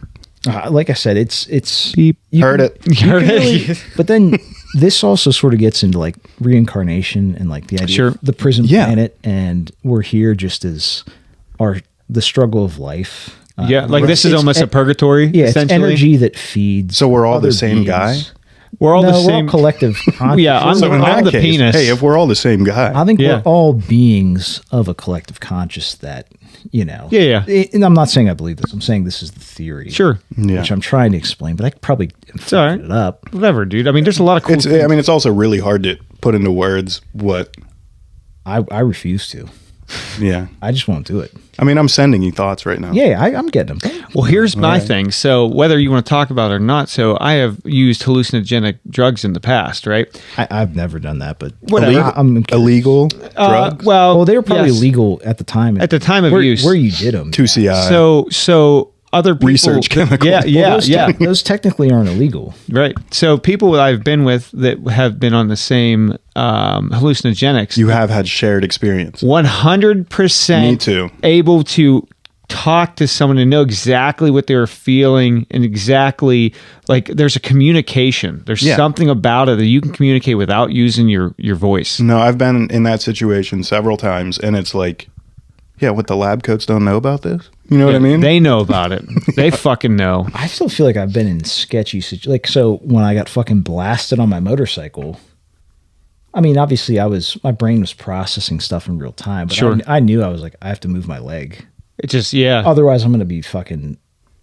like I said, it's Beep. Heard it. You can really- but then this also sort of gets into like reincarnation and like the idea Sure. of the prison Yeah. planet, and we're here just as the struggle of life. Yeah, like this is it's almost en- a purgatory. Yeah, it's essentially. energy that feeds. So we're all the other same beings. guy? We're all no, the we're same. all collective. Yeah, I'm So in I'm that the case, penis. hey, if we're all the same guy, I think Yeah. we're all beings of a collective conscious that, you know. Yeah. And I'm not saying I believe this. I'm saying this is the theory. Sure. Yeah. Which I'm trying to explain, but I probably all right. fucked it up. Whatever, dude. I mean, there's a lot of cool. it's also really hard to put into words what. I refuse to. Yeah, I just won't do it. I mean, I'm sending you thoughts right now. Yeah, I'm getting them. Well, here's my thing. So, whether you want to talk about it or not, so I have used hallucinogenic drugs in the past, right? I've never done that, but Whatever. I'm Illegal drugs. Well, they were probably yes. legal at the time. At the time of where, use. where you did them. 2CI. So other people Research chemical. Yeah, Those technically aren't illegal. right. So people that I've been with that have been on the same hallucinogenics, You have had shared experience. 100% Me too. able to talk to someone and know exactly what they were feeling and exactly like there's a communication. There's Yeah. something about it that you can communicate without using your voice. No, I've been in that situation several times, and it's like, yeah, what the lab coats don't know about this? You know what I mean? They know about it. They fucking know. I still feel like I've been in sketchy situations. Like, so when I got fucking blasted on my motorcycle, I mean, obviously my brain was processing stuff in real time, but Sure. I knew I was like, I have to move my leg. It just, yeah. Otherwise, I'm going to be fucking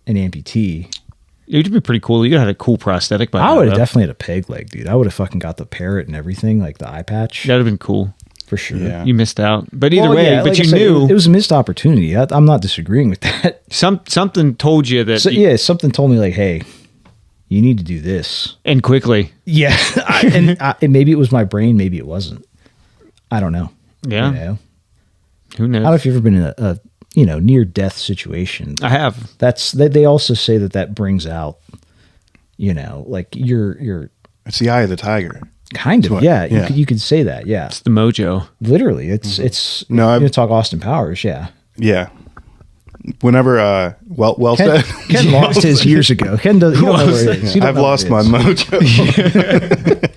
an amputee. It'd be pretty cool. You had a cool prosthetic by I now, would have though. definitely had a peg leg, dude. I would have fucking got the parrot and everything, like the eye patch, That'd have been cool. for sure. Yeah. You missed out. But either Well, way, yeah, but like you I said, knew it was a missed opportunity. I'm not disagreeing with that. something told you that So yeah, something told me like, hey, you need to do this. and quickly. Yeah, and maybe it was my brain, maybe it wasn't. I don't know. Yeah. You know? Who I don't know knows? if you've ever been in a near death situation. I have. They also say that brings out, like your It's the eye of the tiger. kind of what- yeah. yeah. You could say that, yeah. It's the mojo. Literally, it's No, you I've- know, talk Austin Powers, yeah. Yeah. Whenever, well Ken, said. Ken lost his years ago. Ken does. You don't know where it is. You don't I've know lost where my it is. mojo.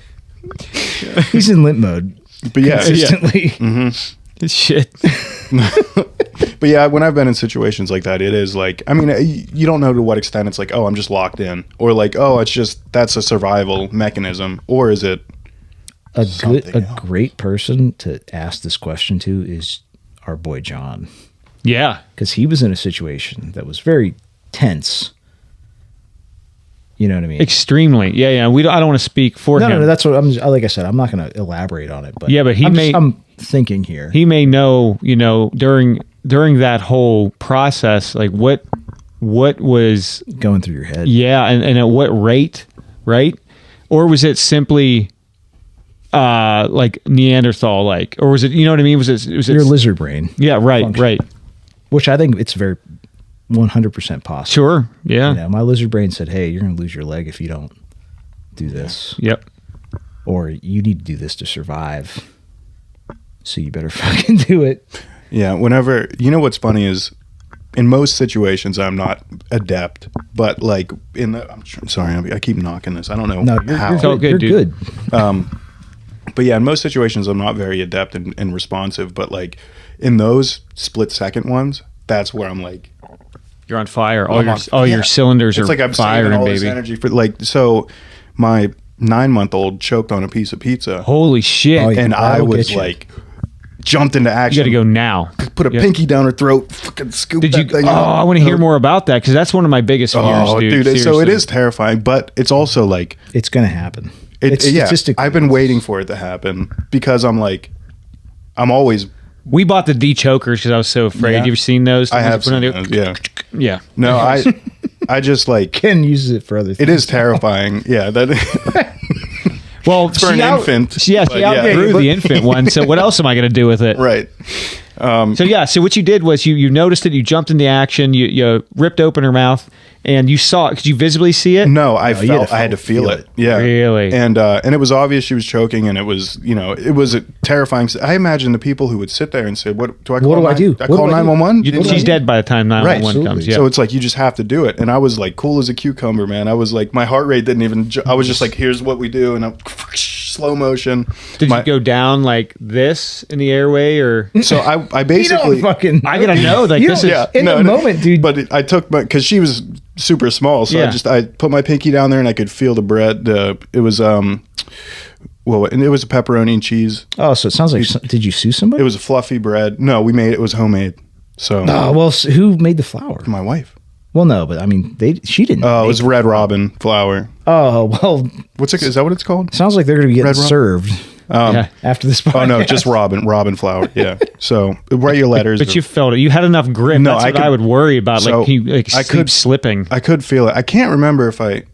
He's in limp mode But yeah, consistently. Shit. but yeah, when I've been in situations like that, it is like, I mean, you don't know to what extent it's like, oh, I'm just locked in, or like, oh, it's just that's a survival mechanism, or is it A something else? great person to ask this question to is our boy John, Yeah. because he was in a situation that was very tense. You know what I mean? Extremely. Yeah, yeah. I don't want to speak for No, him. no, that's what I'm. Like I said, I'm not going to elaborate on it. But Yeah, but I'm thinking here. He may know, during that whole process, like what was going through your head. yeah, and at what rate, right? Or was it simply like Neanderthal like? Or was it, you know what I mean? Was it Your lizard brain. Yeah, right, function. right. Which I think it's very 100% possible. Sure. Yeah. You know, my lizard brain said, "Hey, you're going to lose your leg if you don't do this, Yep. or you need to do this to survive. So you better fucking do it." Yeah, whenever, what's funny is in most situations I'm not adept, but like sorry, I keep knocking this. I don't know No, how. you're, all good, good, you're dude. good. But yeah, in most situations I'm not very adept and responsive, but like in those split second ones, that's where I'm like, You're on fire. I'm on- Your yeah. cylinders it's are like I'm saving firing, all this baby. energy for like, so my 9-month-old choked on a piece of pizza, Holy shit. Oh, yeah. and I That'll was get you. like jumped into You action. got to go now. Put a Yeah. pinky down her throat, fucking scoop Did you? that thing Oh, out. I want to hear more about that because that's one of my biggest fears, Oh, dude. dude, so it seriously. is terrifying, but it's also like, It's going to happen. it's It's yeah. statistically- I've been waiting for it to happen because I'm like, I'm always. We bought the D chokers because I was so afraid. Yeah. You ever seen those? The I ones have you put on seen the- those, yeah. Yeah. No, I just like Ken uses it for other things. it is terrifying. Yeah, that Well, for an infant, Yeah, but she yeah. outgrew Yeah, but- the infant one. So what else am I going to do with it? right. So what you did was you noticed it, you jumped into action, you ripped open her mouth, and you saw it. Could you visibly see it? No, I had to feel it. Yeah, really. And it was obvious she was choking, and it was it was a terrifying. I imagine the people who would sit there and say, "What do I call? What do I do? I call 911." She's dead by the time 911 comes. Yeah. So it's like you just have to do it. And I was like cool as a cucumber, man. I was like, my heart rate didn't even. I was just like, "Here's what we do," and I'm slow motion. Did you go down like this in the airway, or? So I basically I gotta know, like this is in the moment, dude. But I took because she was super small, so I put my pinky down there and I could feel the bread. It was and it was a pepperoni and cheese. Oh, so it sounds like did you sue somebody? It was a fluffy bread. No, we made it. It was homemade. So who made the flour? my wife. Well, no, but I mean, she didn't. Oh, it was Red Robin flour. Oh well, Is that what it's called? sounds like they're going to be getting served after this podcast. Oh no, just Robin flour. Yeah. So write your letters. But you felt it. You had enough grip. No, That's what I would worry about. So like, I could slipping. I could feel it. I can't remember if I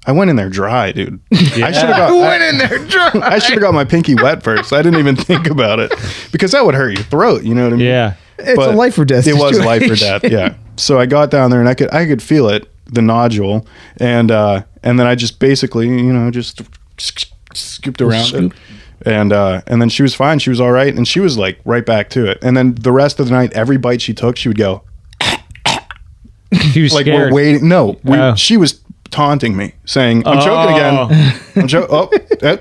went in there dry, dude. I should have got. went in there dry. I should have got my pinky wet first. I didn't even think about it because that would hurt your throat. You know what I mean? Yeah. It's a life or death. It was life or death. Yeah. So I got down there and I could feel it, the nodule, and then I just basically just scooped around it, and then she was fine. She was all right, and she was like right back to it. And then the rest of the night, every bite she took, she would go. She was like scared. we're waiting. No, she was taunting me, saying, "I'm choking again. I'm choking."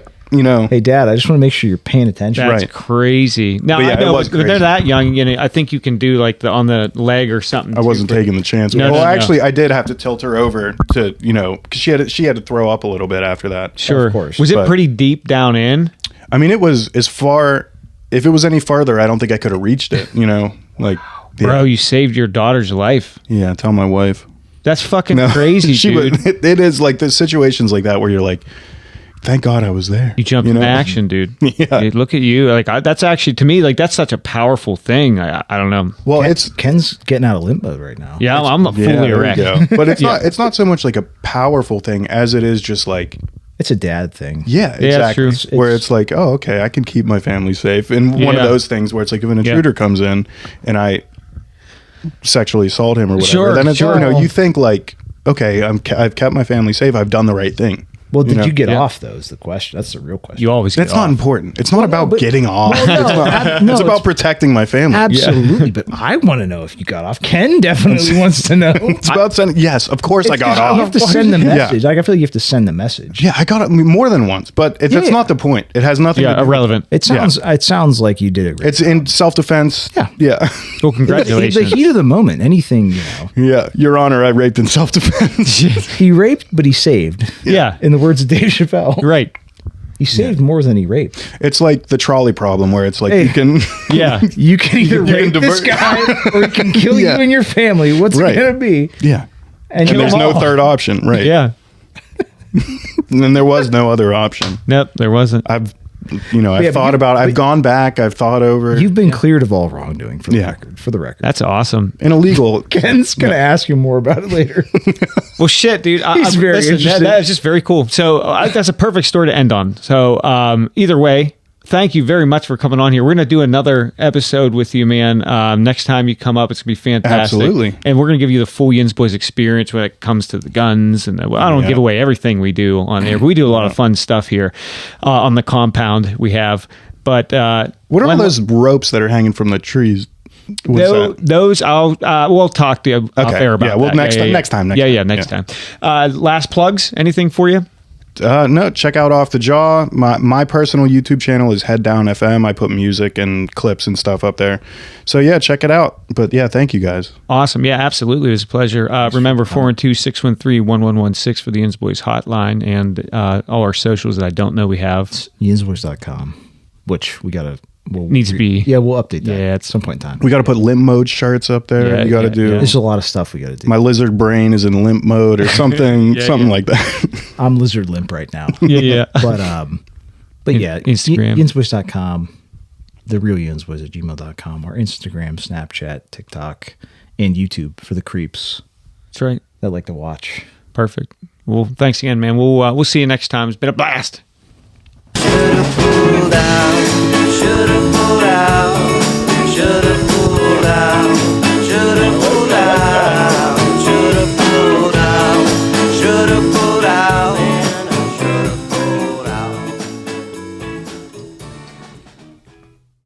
Hey, Dad, I just want to make sure you're paying attention. That's crazy. Now, But yeah, I know it was when they're crazy. that young, I think you can do like on the leg or something. I wasn't taking the chance. No, well, no. actually, I did have to tilt her over to, because she had to throw up a little bit after that. Sure. Of course. Was it But- pretty deep down in? I mean, it was as far. If it was any farther, I don't think I could have reached it. Like, Bro, you saved your daughter's life. Yeah, tell my wife. That's fucking crazy, dude. It is like the situations like that where you're like, thank God I was there. You jumped into action, dude. Yeah. Dude, look at you. Like that's actually to me like that's such a powerful thing. I don't know. Well, Ken's getting out of limp mode right now. Yeah, I'm fully there you erect. go. But it's not so much like a powerful thing as it is just like. It's a dad thing. Yeah, exactly. that's true. Where it's like, oh, okay, I can keep my family safe. And one of Yeah. those things where it's like if an intruder comes in and I sexually assault him or whatever, Sure, then it's sure. you think like, okay, I've kept my family safe. I've done the right thing. Well, did you get Yeah. off though? Is the question. That's the real question. You always That's get not off. important. It's not about but- getting off. Well, no, no, it's about it's- protecting my family. Absolutely, but I want to know if you got off. Ken definitely wants to know. It's about sending. Yes, of course I got You have off. to send the Yeah. message. Like, I feel like you have to send the message. Yeah, I got it more than once, but that's Yeah. not the point. It has nothing. Yeah, to do irrelevant. It sounds like you did it. Right. It's in self-defense. Yeah. Yeah. Well, the congratulations. heat of the moment. Anything, Yeah. Your Honor, I raped in self-defense. He raped, but he saved. Yeah. In the words of Dave Chappelle, Right. he saved more than he raped. It's like the trolley problem where it's like Hey. you can. Yeah. You can either You can rape this divert- guy or he can kill Yeah. you and your family. What's Right. it gonna be? Yeah. And And there's no third option. Right. Yeah. And then there was no other option. Nope, there wasn't. I've Yeah, thought but about it. I've gone back. I've thought over. You've been cleared of all wrongdoing for the Yeah. record. For the record. That's awesome. an illegal. Ken's gonna ask you more about it later. Well, shit, dude. He's very interested. That is just very cool. So that's a perfect story to end on. So either way, thank you very much for coming on here. We're going to do another episode with you, man. Next time you come up, it's going to be fantastic. Absolutely. And we're going to give you the full Yins Boys experience when it comes to the guns. And I don't give away everything we do on air, but we do a lot of fun stuff here on the compound we have. But What are all those ropes that are hanging from the trees? What's that? Those we'll talk to you off air about. Yeah, well, that. next time. Next time. Last plugs. Anything for you? No, check out Off the Jaw. My personal YouTube channel is Head Down FM. I put music and clips and stuff up there. So yeah, check it out. But yeah, thank you guys. Awesome. Yeah, absolutely. It was a pleasure. Remember 412-613-1116 for the Yins Boys hotline and all our socials that I don't know we have. Yinsvoice.com, which we gotta Needs to be. Yeah, we'll update that Yeah, at some point in time. We got to put Limp Mode shirts up there. Yeah, you got to yeah, do. yeah. There's a lot of stuff we gotta do. My lizard brain is in Limp Mode or something, something like that. I'm lizard limp right now. Yeah. But yeah, Instagram. Yinsvoice.com, the real Yinsvoice at gmail.com, or Instagram, Snapchat, TikTok, and YouTube for the creeps That's right. that like to watch. Perfect. Well, thanks again, man. We'll see you next time. It's been a blast. Should've pulled out.